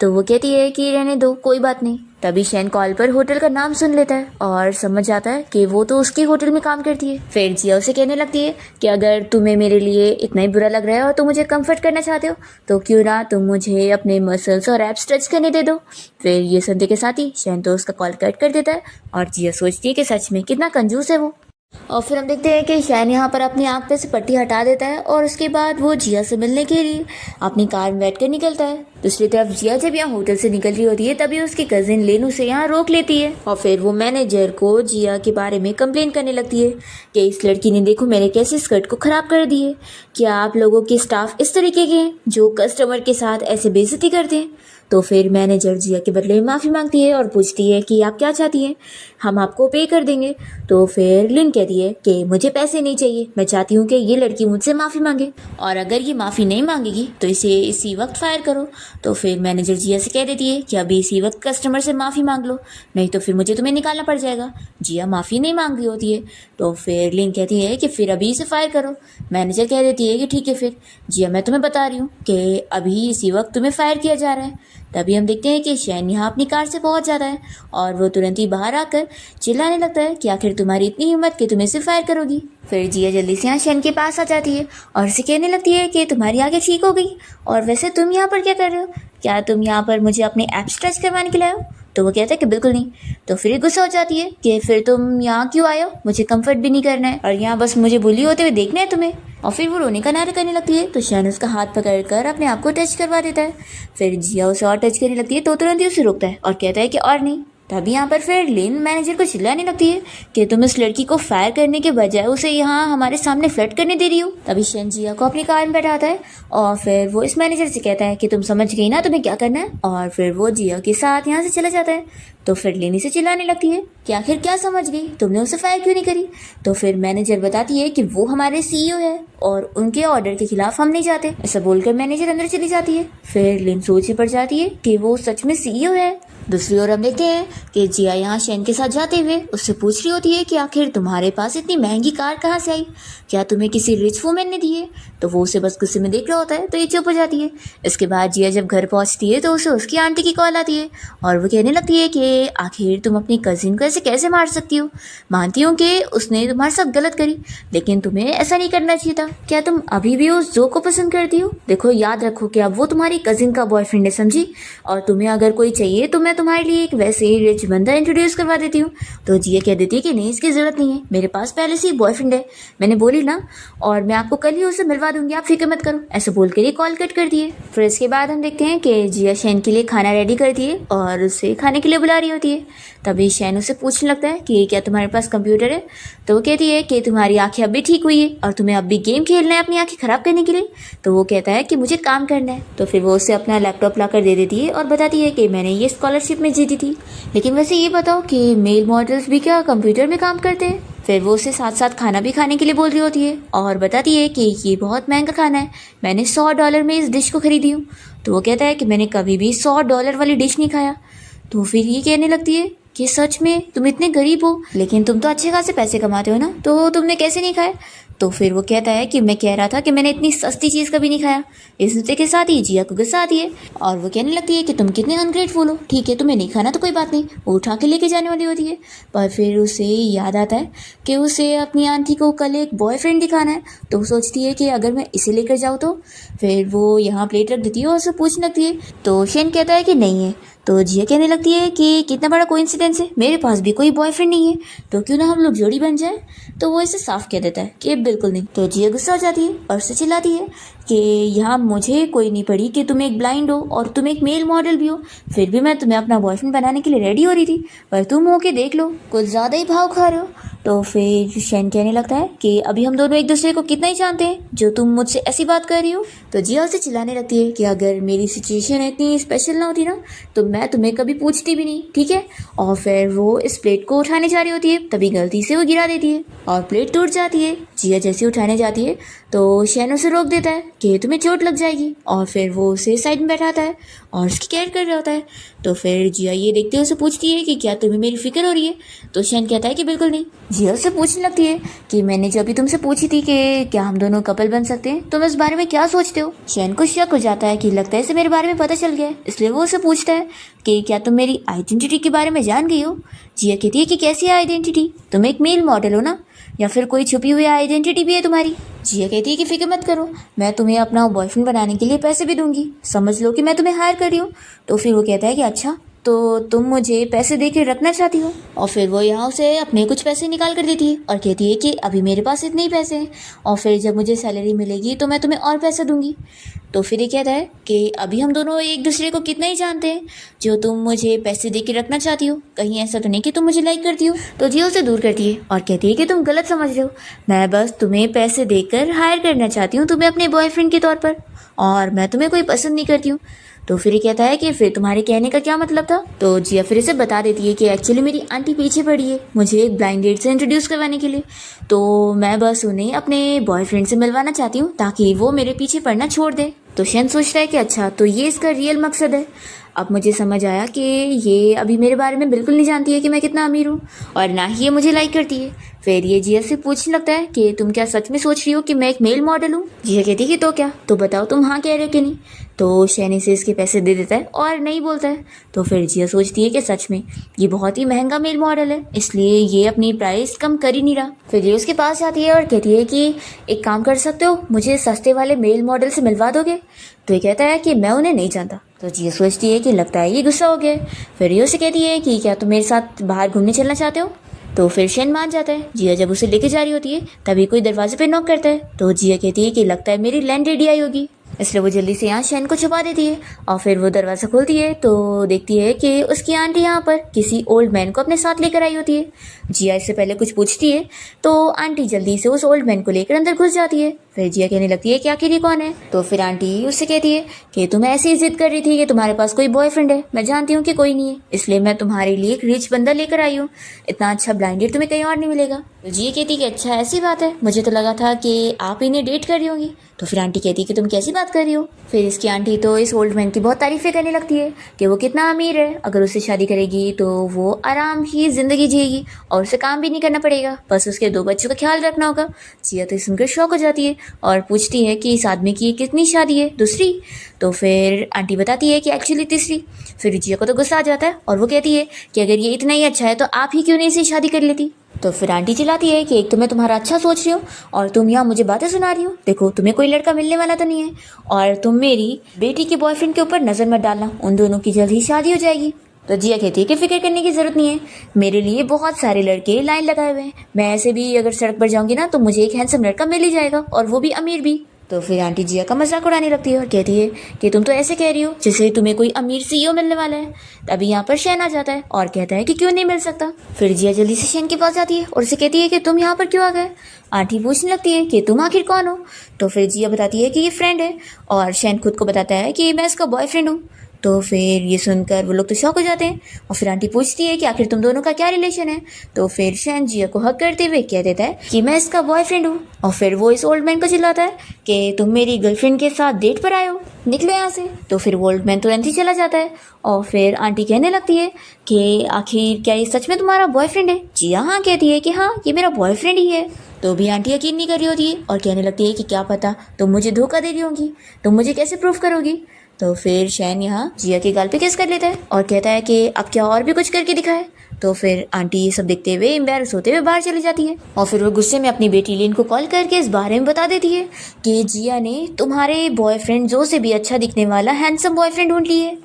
तो वो कहती है कि रहने दो, कोई बात नहीं। तभी शैन कॉल पर होटल का नाम सुन लेता है और समझ जाता है कि वो तो उसके होटल में काम करती है। फिर जिया उसे कहने लगती है कि अगर तुम्हें मेरे लिए इतना ही बुरा लग रहा है और तुम मुझे कंफर्ट करना चाहते हो तो क्यों ना तुम मुझे अपने मसल्स और एब्स टच करने दे दो। फिर ये सुनते के साथ ही शैन तो उसका कॉल कट कर देता है और जिया सोचती है कि सच में कितना कंजूस है वो। और फिर हम देखते हैं कि शैन यहाँ पर अपनी आँख पे से पट्टी हटा देता है और उसके बाद वो जिया से मिलने के लिए अपनी कार में बैठ कर निकलता है। दूसरी तरफ जिया जब यहाँ होटल से निकल रही होती है तभी उसकी कजिन लेनू से यहाँ रोक लेती है और फिर वो मैनेजर को जिया के बारे में कंप्लेन करने लगती है कि इस लड़की ने देखो मेरे कैसे स्कर्ट को खराब कर दी है। क्या आप लोगों के स्टाफ इस तरीके के हैं जो कस्टमर के साथ ऐसे बेइज्जती करते हैं? तो फिर मैनेजर जिया के बदले में माफ़ी मांगती है और पूछती है कि आप क्या चाहती हैं, हम आपको पे कर देंगे। तो फिर लिन कहती है कि मुझे पैसे नहीं चाहिए, मैं चाहती हूँ कि ये लड़की मुझसे माफ़ी मांगे और अगर ये माफ़ी नहीं मांगेगी तो इसे इसी वक्त फायर करो। तो फिर मैनेजर जिया से कह देती है कि अभी इसी वक्त कस्टमर से माफ़ी मांग लो, नहीं तो फिर मुझे तुम्हें निकालना पड़ जाएगा। जिया माफ़ी नहीं मांग रही होती है तो फिर लिन कहती है कि फिर अभी इसे फायर करो। मैनेजर कह देती है कि ठीक है फिर जिया, मैं तुम्हें बता रही हूँ कि अभी इसी वक्त तुम्हें फायर किया जा रहा है। तभी हम देखते हैं कि शैन यहाँ अपनी कार से पहुंच जाता है और वो तुरंत ही बाहर आकर चिल्लाने लगता है कि आखिर तुम्हारी इतनी हिम्मत कि तुम इसे फायर करोगी। फिर जिया जल्दी से यहाँ शैन के पास आ जाती है और उसे कहने लगती है कि तुम्हारी आंखें ठीक हो गई और वैसे तुम यहाँ पर क्या कर रहे हो, क्या तुम यहाँ पर मुझे अपने ऐप्स टच करवाने के लिए आए हो? तो वो कहता है कि बिल्कुल नहीं। तो फिर गुस्सा हो जाती है कि फिर तुम यहाँ क्यों आए हो, मुझे कंफर्ट भी नहीं करना है और यहाँ बस मुझे बुली होते हुए देखना है तुम्हें। और फिर वो रोने का नारा करने लगती है। तो शैन उसका हाथ पकड़कर अपने आप को टच करवा देता है। फिर जिया उसे और टच करने लगती है तो तुरंत ही उसे रोकता है और कहता है कि और नहीं। तभी यहाँ पर फिर लिन मैनेजर को चिल्लाने लगती है कि तुम इस लड़की को फायर करने के बजाय उसे यहाँ हमारे सामने फ्लर्ट करने दे रही हो। तभी शेन जिया को अपनी कार में बैठाता है और फिर वो इस मैनेजर से कहता है कि तुम समझ गई ना तुम्हें क्या करना है, और फिर वो जिया के साथ यहाँ से चला जाता है। तो फिर लिन से चिल्लाने लगती है कि आखिर क्या समझ गई, तुमने उसे फायर क्यों नहीं करी। तो फिर मैनेजर बताती है कि वो हमारे सीईओ है और उनके ऑर्डर के खिलाफ हम नहीं जाते। ऐसा बोलकर मैनेजर अंदर चली जाती है। फिर लिन सोच में पड़ जाती है कि वो सच में सीईओ है। दूसरी ओर हम देखते हैं कि जिया यहाँ शेन के साथ जाते हुए उससे पूछ रही होती है कि आखिर तुम्हारे पास इतनी महंगी कार कहाँ से आई, क्या तुम्हें किसी रिच वुमेन ने दी है। तो वो उसे बस गुस्से में देख रहा होता है तो ये चुप हो जाती है। इसके बाद जिया जब घर पहुँचती है तो उसे उसकी आंटी की कॉल आती है और वो कहने लगती है कि आखिर तुम अपनी कजिन को ऐसे कैसे मार सकती हो। मानती हूँ कि उसने तुम्हारे साथ गलत करी, लेकिन तुम्हें ऐसा नहीं करना चाहिए था। क्या तुम अभी भी उस जो को पसंद करती हो? देखो याद रखो कि अब वो तुम्हारी कजिन का बॉयफ्रेंड है, समझी। और तुम्हें अगर कोई चाहिए तो मैं तुम्हारे लिए एक वैसे ही रिच बंदा इंट्रोड्यूस करवा देती हूँ। तो जिया कह देती है कि नहीं, इसकी जरूरत नहीं है, मेरे पास पहले से ही बॉयफ्रेंड है, मैंने बोली ना, और मैं आपको कल ही उसे मिलवा दूंगी, आप फिक्र मत करो। ऐसा बोल कर ये कॉल कट कर दिए। फिर इसके बाद हम देखते हैं कि जिया शैन के लिए खाना रेडी करती है और उसे खाने के लिए बुला रही होती है। तभी शैन उसे पूछने लगता है कि क्या तुम्हारे पास कंप्यूटर है। तो वो कहती है कि तुम्हारी आंखें अब भी ठीक हुई है और तुम्हें अब भी गेम खेलना है अपनी आंखें खराब करने के लिए। तो वो कहता है कि मुझे काम करना है। तो फिर वो उसे अपना लैपटॉप लाकर दे देती है और बताती है कि मैंने ये स्कॉलरशिप में जीती थी। लेकिन वैसे ये बताओ कि मेल मॉडल्स भी क्या कंप्यूटर में काम करते हैं। फिर वो उसे साथ साथ खाना भी खाने के लिए बोल रही होती है और बताती है कि ये बहुत महंगा खाना है, मैंने $100 में इस डिश को खरीदी हूँ। तो वो कहता है कि मैंने कभी भी $100 वाली डिश नहीं खाया। तो फिर ये कहने लगती है कि सच में तुम इतने गरीब हो, लेकिन तुम तो अच्छे खासे पैसे कमाते हो ना, तो तुमने कैसे नहीं खाए। तो फिर वो कहता है कि मैं कह रहा था कि मैंने इतनी सस्ती चीज़ कभी नहीं खाया। इस नुक्ते के साथ ही जिया को गुस्सा आती है और वो कहने लगती है कि तुम कितने अनग्रेटफुल हो। ठीक है, तुम्हें नहीं खाना तो कोई बात नहीं, वो उठा के लेके जाने वाली होती है। पर फिर उसे याद आता है कि उसे अपनी आंटी को कल एक बॉयफ्रेंड दिखाना है। तो वो सोचती है कि अगर मैं इसे लेकर जाऊँ तो। फिर वो यहाँ प्लेट रख देती है और उसे पूछने लगती है। तो शेन कहता है कि नहीं है। तो जिया कहने लगती है कि कितना बड़ा कोइंसिडेंस है, मेरे पास भी कोई बॉयफ्रेंड नहीं है, तो क्यों ना हम लोग जोड़ी बन जाए। तो वो इसे साफ कह देता है कि बिल्कुल नहीं। तो जिया गुस्सा हो जाती है और उसे चिल्लाती है कि यहाँ मुझे कोई नहीं पड़ी कि तुम एक ब्लाइंड हो और तुम एक मेल मॉडल भी हो, फिर भी मैं तुम्हें अपना बॉयफ्रेंड बनाने के लिए रेडी हो रही थी, पर तुम हो के देख लो, कुछ ज़्यादा ही भाव खा रहे हो। तो फिर शैन कहने लगता है कि अभी हम दोनों एक दूसरे को कितना ही जानते हैं जो तुम मुझसे ऐसी बात कर रही हो। तो जिया उसे चिल्लाने लगती है कि अगर मेरी सिचुएशन इतनी स्पेशल ना होती ना तो मैं तुम्हें कभी पूछती भी नहीं, ठीक है। और फिर वो इस प्लेट को उठाने जा रही होती है, तभी गलती से वो गिरा देती है और प्लेट टूट जाती है। जिया जैसे उठाने जाती है तो शैन उसे रोक देता है कि तुम्हें चोट लग जाएगी, और फिर वो उसे साइड में बैठाता है और उसकी केयर कर रहा होता है। तो फिर जिया ये देखते हुए उसे पूछती है कि क्या तुम्हें मेरी फिक्र हो रही है। तो शैन कहता है कि बिल्कुल नहीं। जिया उससे पूछने लगती है कि मैंने जब भी तुमसे पूछी थी कि क्या हम दोनों कपल बन सकते हैं, तुम इस बारे में क्या सोचते हो। शैन को शक हो जाता है कि लगता है इसे मेरे बारे में पता चल गया है, इसलिए वो उसे पूछता है कि क्या तुम मेरी आइडेंटिटी के बारे में जान गई हो। जिया कहती है कि कैसी आइडेंटिटी, तुम एक मेल मॉडल हो ना, या फिर कोई छुपी हुई आइडेंटिटी भी है तुम्हारी। जिया कहती है कि फिक्र मत करो, मैं तुम्हें अपना बॉयफ्रेंड बनाने के लिए पैसे भी दूंगी, समझ लो कि मैं तुम्हें हायर कर रही हूँ। तो फिर वो कहता है कि अच्छा, तो तुम मुझे पैसे दे के रखना चाहती हो। और फिर वो यहाँ उसे अपने कुछ पैसे निकाल कर देती है और कहती है कि अभी मेरे पास इतने ही पैसे हैं और फिर जब मुझे सैलरी मिलेगी तो मैं तुम्हें और पैसे दूंगी। तो फिर ये कहता है कि अभी हम दोनों एक दूसरे को कितना ही जानते हैं जो तुम मुझे पैसे दे के रखना चाहती हो, कहीं ऐसा तो नहीं कि तुम मुझे लाइक करती हो। तो जिया उसे दूर करती है और कहती है कि तुम गलत समझ रहे हो, मैं बस तुम्हें पैसे देकर हायर करना चाहती हूँ तुम्हें अपने बॉयफ्रेंड के तौर पर, और मैं तुम्हें कोई पसंद नहीं करती हूँ। तो फिर ये कहता है कि फिर तुम्हारे कहने का क्या मतलब था। तो जिया फिर इसे बता देती है कि एक्चुअली मेरी आंटी पीछे पड़ी है मुझे एक ब्लाइंड डेट से इंट्रोड्यूस करवाने के लिए, तो मैं बस उन्हें अपने बॉयफ्रेंड से मिलवाना चाहती हूँ ताकि वो मेरे पीछे पड़ना छोड़ दे। तो शैन सोचता है कि अच्छा, तो ये इसका रियल मकसद है। अब मुझे समझ आया कि ये अभी मेरे बारे में बिल्कुल नहीं जानती है कि मैं कितना अमीर हूँ, और ना ही ये मुझे लाइक करती है। फिर ये जिया से पूछने लगता है कि तुम क्या सच में सोच रही हो कि मैं एक मेल मॉडल हूँ। जिया कहती है कि तो क्या, तो बताओ तुम हाँ कह रहे हो कि नहीं। तो शैन इसे इसके पैसे दे देता है और नहीं बोलता है। तो फिर जिया सोचती है कि सच में ये बहुत ही महंगा मेल मॉडल है, इसलिए ये अपनी प्राइस कम कर ही नहीं रहा। फिर ये उसके पास जाती है और कहती है कि एक काम कर सकते हो, मुझे सस्ते वाले मेल मॉडल से मिलवा दोगे। तो ये कहता है कि मैं उन्हें नहीं जानता, तो जिया सोचती है कि लगता है ये गुस्सा हो गया है। फिर ये उसे कहती है कि क्या तुम मेरे साथ बाहर घूमने चलना चाहते हो। तो फिर शेन मान जाता है। जिया जब उसे लेके जा रही होती है तभी कोई दरवाजे पे नॉक करता है। तो जिया कहती है कि लगता है मेरी लैंड लेडी आई होगी, इसलिए वो जल्दी से यहाँ शेन को छुपा देती है। और फिर वो दरवाज़ा खोलती है तो देखती है कि उसकी आंटी यहाँ पर किसी ओल्ड मैन को अपने साथ लेकर आई होती है। जिया इससे पहले कुछ पूछती है तो आंटी जल्दी से उस ओल्ड मैन को लेकर अंदर घुस जाती है। फिर जिया कहने लगती है कि आखिर ये कौन है। तो फिर आंटी उससे कहती है कि तुम ऐसी ही जिद कर रही थी कि तुम्हारे पास कोई बॉयफ्रेंड है, मैं जानती हूँ कि कोई नहीं है, इसलिए मैं तुम्हारे लिए एक रिच बंदा लेकर आई हूँ। इतना अच्छा ब्लाइंडेड तुम्हें कहीं और नहीं मिलेगा। तो जिया कहती है कि अच्छा ऐसी बात है, मुझे तो लगा था कि आप इन्हें डेट कर रही होंगी। तो फिर आंटी कहती है कि तुम कैसी बात कर रही हो। फिर इसकी आंटी तो इस ओल्ड मैन की बहुत तारीफें करने लगती है कि वो कितना अमीर है, अगर उससे शादी करेगी तो वो आराम ही जिंदगी जिएगी और उसे काम भी नहीं करना पड़ेगा, बस उसके 2 बच्चों का ख्याल रखना होगा। जिया तो सुनकर शौक हो जाती है और पूछती है कि इस आदमी की कितनी शादी है, दूसरी। तो फिर आंटी बताती है कि एक्चुअली तीसरी। फिर जिया को तो गुस्सा आ जाता है और वो कहती है कि अगर ये इतना ही अच्छा है तो आप ही क्यों नहीं इसे शादी कर लेती। तो फिर आंटी चिल्लाती है कि एक तो मैं तुम्हारा अच्छा सोच रही हूँ और तुम यहाँ मुझे बातें सुना रही हो। देखो तुम्हें कोई लड़का मिलने वाला तो नहीं है और तुम मेरी बेटी के बॉयफ्रेंड के ऊपर नजर मत डालना, उन दोनों की जल्द ही शादी हो जाएगी। तो जिया कहती है कि फिक्र करने की जरूरत नहीं है, मेरे लिए बहुत सारे लड़के लाइन लगाए हुए हैं, मैं ऐसे भी अगर सड़क पर जाऊंगी ना तो मुझे एक हैंडसम लड़का मिल ही जाएगा और वो भी अमीर भी। तो फिर आंटी जिया का मजाक उड़ाने लगती है और कहती है कि तुम तो ऐसे कह रही हो जैसे तुम्हें कोई अमीर सीईओ मिलने वाला है। तभी यहाँ पर शैन आ जाता है और कहता है कि क्यों नहीं मिल सकता। फिर जिया जल्दी से शैन के पास जाती है और उसे कहती है कि तुम यहाँ पर क्यों आ गए। आंटी पूछने लगती है कि तुम आखिर कौन हो। तो फिर जिया बताती है कि ये फ्रेंड है और शैन खुद को बताता है कि मैं इसका बॉयफ्रेंड हूँ। तो फिर ये सुनकर वो लोग तो शॉक हो जाते हैं और फिर आंटी पूछती है कि आखिर तुम दोनों का क्या रिलेशन है। तो फिर शैन जिया को हक करते हुए कह देता है कि मैं इसका बॉयफ्रेंड हूँ। और फिर वो इस ओल्ड मैन को चिल्लाता है कि तुम मेरी गर्लफ्रेंड के साथ डेट पर आए हो, निकलो यहाँ से। तो फिर वो ओल्ड मैन तुरंत ही चला जाता है और फिर आंटी कहने लगती है कि आखिर क्या ये सच में तुम्हारा बॉयफ्रेंड है। जिया हाँ कहती है कि हाँ ये मेरा बॉयफ्रेंड ही है। तो भी आंटी यकीन नहीं कर रही होती है और कहने लगती है कि क्या पता तुम मुझे धोखा दे रही होंगी, तुम मुझे कैसे प्रूफ करोगी। तो फिर शैन यहाँ जिया के गाल पे किस कर लेता है और कहता है कि अब क्या और भी कुछ करके दिखाए। तो फिर आंटी ये सब देखते हुए एम्बैरस होते हुए बाहर चली जाती है और फिर वो गुस्से में अपनी बेटी लिन को कॉल करके इस बारे में बता देती है कि जिया ने तुम्हारे बॉयफ्रेंड जो से भी अच्छा दिखने वाला हैंडसम बॉयफ्रेंड ढूंढ लिए।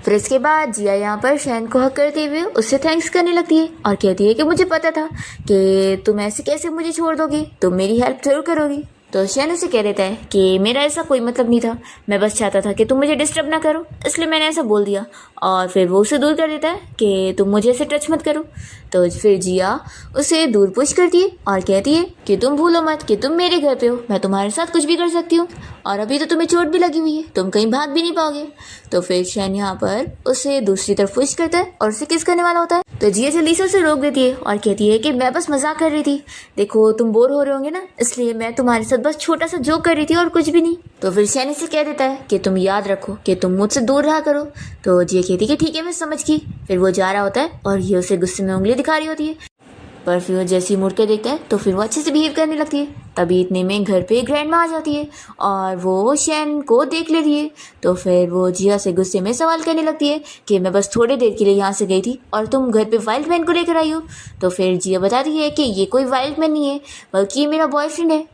फिर इसके बाद जिया यहाँ पर शैन को हक करते हुए उससे थैंक्स करने लगती है और कहती है कि मुझे पता था कि तुम ऐसे कैसे मुझे छोड़ दोगी, तुम मेरी हेल्प जरूर करोगी। तो शैन उसे कह देता है कि मेरा ऐसा कोई मतलब नहीं था, मैं बस चाहता था कि तुम मुझे डिस्टर्ब ना करो, इसलिए मैंने ऐसा बोल दिया। और फिर वो उसे दूर कर देता है कि तुम मुझे ऐसे टच मत करो। तो फिर जिया उसे दूर पुश करती है और कहती है कि तुम भूलो मत कि तुम मेरे घर पे हो, मैं तुम्हारे साथ कुछ भी कर सकती हूँ और अभी तो तुम्हें चोट भी लगी हुई है, तुम कहीं भाग भी नहीं पाओगे। तो फिर शैन यहाँ पर उसे दूसरी तरफ पुश करता है और उसे किस करने वाला होता है। तो जिया जल्दी से उसे रोक देती है और कहती है कि मैं बस मजाक कर रही थी, देखो तुम बोर हो रहे होंगे ना, इसलिए मैं तुम्हारे साथ बस छोटा सा जोक कर रही थी और कुछ भी नहीं। तो फिर शैन इसे कह देता है कि तुम याद रखो कि तुम मुझसे दूर रहा करो। तो जिया कहती है कि ठीक है मैं समझ गई। फिर वो जा रहा होता है और ये उसे गुस्से में उंगली दिखा रही होती है, पर फिर वो जैसे ही मुड़ के देखता है तो फिर वो अच्छे से बिहेव करने लगती है। तभी इतने में घर पे ग्रैंड माँ आ जाती है और वो शैन को देख लेती है। तो फिर वो जिया से गुस्से में सवाल करने लगती है कि मैं बस थोड़ी देर के लिए यहाँ से गई थी और तुम घर पे वाइल्ड मैन को लेकर आई हो। तो फिर जिया बताती है कि ये कोई वाइल्ड मैन नहीं है बल्कि ये मेरा बॉयफ्रेंड है।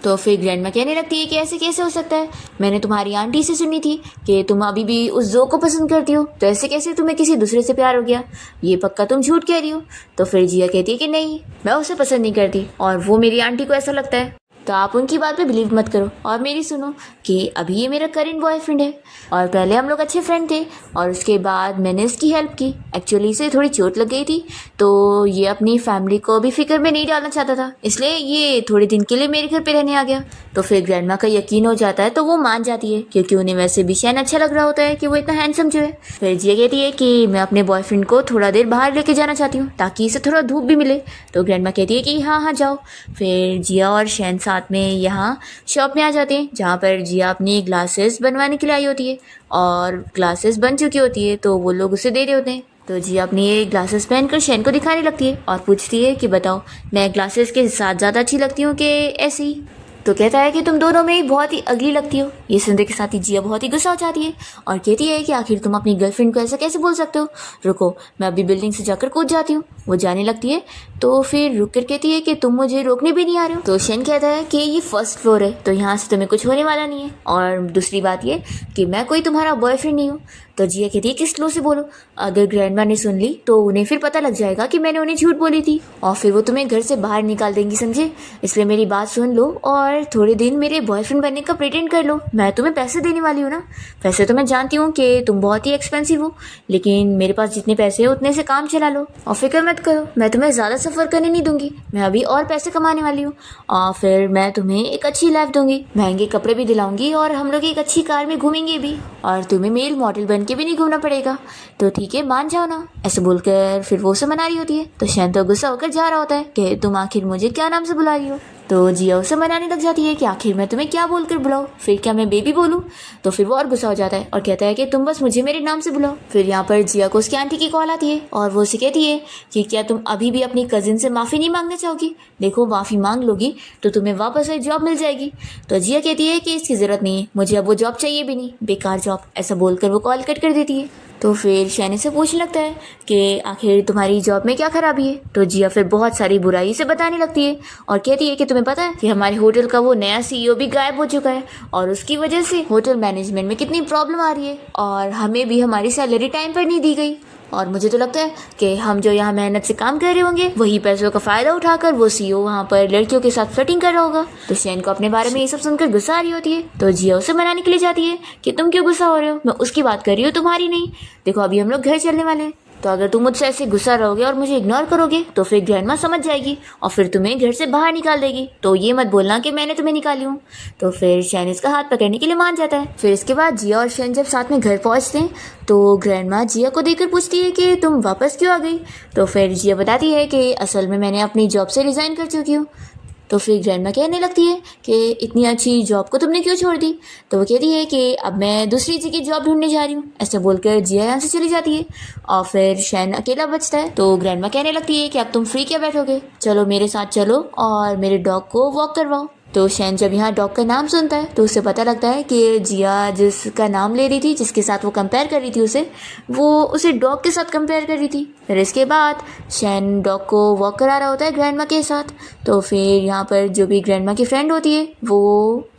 तो फिर ग्रैंडमा कहने लगती है कि ऐसे कैसे हो सकता है, मैंने तुम्हारी आंटी से सुनी थी कि तुम अभी भी उस जो को पसंद करती हो, तो ऐसे कैसे तुम्हें किसी दूसरे से प्यार हो गया, ये पक्का तुम झूठ कह रही हो। तो फिर जिया कहती है कि नहीं मैं उसे पसंद नहीं करती और वो मेरी आंटी को ऐसा लगता है, तो आप उनकी बात पे बिलीव मत करो और मेरी सुनो कि अभी ये मेरा करेंट बॉयफ्रेंड है और पहले हम लोग अच्छे फ्रेंड थे और उसके बाद मैंने इसकी हेल्प की। एक्चुअली इसे थोड़ी चोट लग गई थी तो ये अपनी फैमिली को भी फिक्र में नहीं डालना चाहता था, इसलिए ये थोड़े दिन के लिए मेरे घर पे रहने आ गया। तो फिर ग्रैंडमा का यकीन हो जाता है तो वो मान जाती है क्योंकि उन्हें वैसे भी शैन अच्छा लग रहा होता है कि वो इतना हैंडसम जो है। फिर जिया कहती है कि मैं अपने बॉयफ्रेंड को थोड़ा देर बाहर लेके जाना चाहती हूँ ताकि इसे थोड़ा धूप भी मिले। तो ग्रैंडमा कहती है कि हाँ हाँ जाओ। फिर जिया और शैन साथ में यहाँ शॉप में आ जाते हैं जहाँ पर जिया अपनी ग्लासेस बनवाने के लिए आई होती है और ग्लासेस बन चुकी होती है तो वो लोग उसे दे रहे होते हैं। तो जिया अपनी ये ग्लासेस पहनकर शैन को दिखाने लगती है और पूछती है कि बताओ मैं ग्लासेस के साथ ज़्यादा अच्छी लगती हूँ कि ऐसे ही। तो कहता है कि तुम दोनों में बहुत ही अगली लगती हो। ये सुनने के साथ ही जिया बहुत ही गुस्सा हो जाती है और कहती है कि आखिर तुम अपनी गर्लफ्रेंड को ऐसा कैसे बोल सकते हो, रुको मैं अभी बिल्डिंग से जाकर कूद जाती हूँ। वो जाने लगती है तो फिर रुक कर कहती है कि तुम मुझे रोकने भी नहीं आ रहे हो। तो शेन कहता है कि ये फर्स्ट फ्लोर है तो यहाँ से तुम्हें कुछ होने वाला नहीं है, और दूसरी बात ये कि मैं कोई तुम्हारा बॉयफ्रेंड नहीं हूँ। तो जिया कहती है कि स्लो से बोलो, अगर ग्रैंडमा ने सुन ली तो उन्हें फिर पता लग जाएगा कि मैंने उन्हें झूठ बोली थी और फिर वो तुम्हें घर से बाहर निकाल देंगी, समझे। इसलिए मेरी बात सुन लो और थोड़े दिन मेरे बॉयफ्रेंड बनने का प्रिटेंड कर लो। मैं तुम्हें पैसे देने वाली हूँ ना। वैसे तो मैं जानती हूँ कि तुम बहुत ही एक्सपेंसिव हो, लेकिन मेरे पास जितने पैसे हैं उतने से काम चला लो और फिक्र मत करो, मैं तुम्हें ज़्यादा सफ़र करने नहीं दूंगी। मैं अभी और पैसे कमाने वाली हूँ और फिर मैं तुम्हें एक अच्छी लाइफ दूंगी, महंगे कपड़े भी दिलाऊंगी और हम लोग एक अच्छी कार में घूमेंगे भी, और तुम्हें मेल मॉडल बन के भी नहीं घूमना पड़ेगा। तो ठीक है मान जाओ ना। ऐसे बोलकर फिर वो उसे मना रही होती है। तो शैन तो गुस्सा होकर जा रहा होता है कि तुम आखिर मुझे क्या नाम से बुला रही हो। तो जिया उसे मनाने लग जाती है कि आखिर मैं तुम्हें क्या बोलकर बुलाऊं, फिर क्या मैं बेबी बोलूं। तो फिर वो और गुस्सा हो जाता है और कहता है कि तुम बस मुझे मेरे नाम से बुलाओ। फिर यहाँ पर जिया को उसकी आंटी की कॉल आती है और वो उसे कहती है कि क्या तुम अभी भी अपनी कजिन से माफ़ी नहीं मांगना चाहोगी, देखो माफ़ी मांग लोगी तो तुम्हें वापस वही जॉब मिल जाएगी। तो जिया कहती है कि इसकी ज़रूरत नहीं है, मुझे अब वो जॉब चाहिए भी नहीं, बेकार जॉब। ऐसा बोलकर वो कॉल कट कर देती है। तो फिर शैनी से पूछने लगता है कि आखिर तुम्हारी जॉब में क्या खराबी है। तो जिया फिर बहुत सारी बुराई से बताने लगती है और कहती है कि तुम्हें पता है कि हमारे होटल का वो नया सीईओ भी गायब हो चुका है और उसकी वजह से होटल मैनेजमेंट में कितनी प्रॉब्लम आ रही है और हमें भी हमारी सैलरी टाइम पर नहीं दी गई, और मुझे तो लगता है कि हम जो यहाँ मेहनत से काम कर रहे होंगे वही पैसों का फ़ायदा उठाकर वो सीईओ वहाँ पर लड़कियों के साथ फ्लर्टिंग कर रहा होगा। तो शैन को अपने बारे में ये सब सुनकर गुस्सा आ रही होती है। तो जिया उसे मनाने के लिए जाती है कि तुम क्यों गुस्सा हो रहे हो, मैं उसकी बात कर रही हूँ तुम्हारी नहीं। देखो अभी हम लोग घर चलने वाले हैं, तो अगर तुम मुझसे ऐसे गुस्सा रहोगे और मुझे इग्नोर करोगे तो फिर ग्रैंडमा समझ जाएगी और फिर तुम्हें घर से बाहर निकाल देगी। तो ये मत बोलना कि मैंने तुम्हें निकाली हूँ। तो फिर शैन इसका हाथ पकड़ने के लिए मान जाता है। फिर इसके बाद जिया और शैन जब साथ में घर पहुँचते हैं तो ग्रैंडमा जिया को देखकर पूछती है कि तुम वापस क्यों आ गई। तो फिर जिया बताती है कि असल में मैंने अपनी जॉब से रिज़ाइन कर चुकी हूँ। तो फिर ग्रैंडमा कहने लगती है कि इतनी अच्छी जॉब को तुमने क्यों छोड़ दी। तो वो कहती है कि अब मैं दूसरी जगह जॉब ढूंढने जा रही हूँ। ऐसे बोलकर जिया यहाँ से चली जाती है और फिर शैन अकेला बचता है। तो ग्रैंडमा कहने लगती है कि अब तुम फ्री क्या बैठोगे, चलो मेरे साथ चलो और मेरे डॉग को वॉक करवाओ। तो शैन जब यहाँ डॉग का नाम सुनता है तो उसे पता लगता है कि जिया जिसका नाम ले रही थी, जिसके साथ वो कंपेयर कर रही थी उसे, वो उसे डॉग के साथ कंपेयर कर रही थी। फिर इसके बाद शैन डॉग को वॉक करा रहा होता है ग्रैंडमा के साथ। तो फिर यहाँ पर जो भी ग्रैंडमा की फ्रेंड होती है वो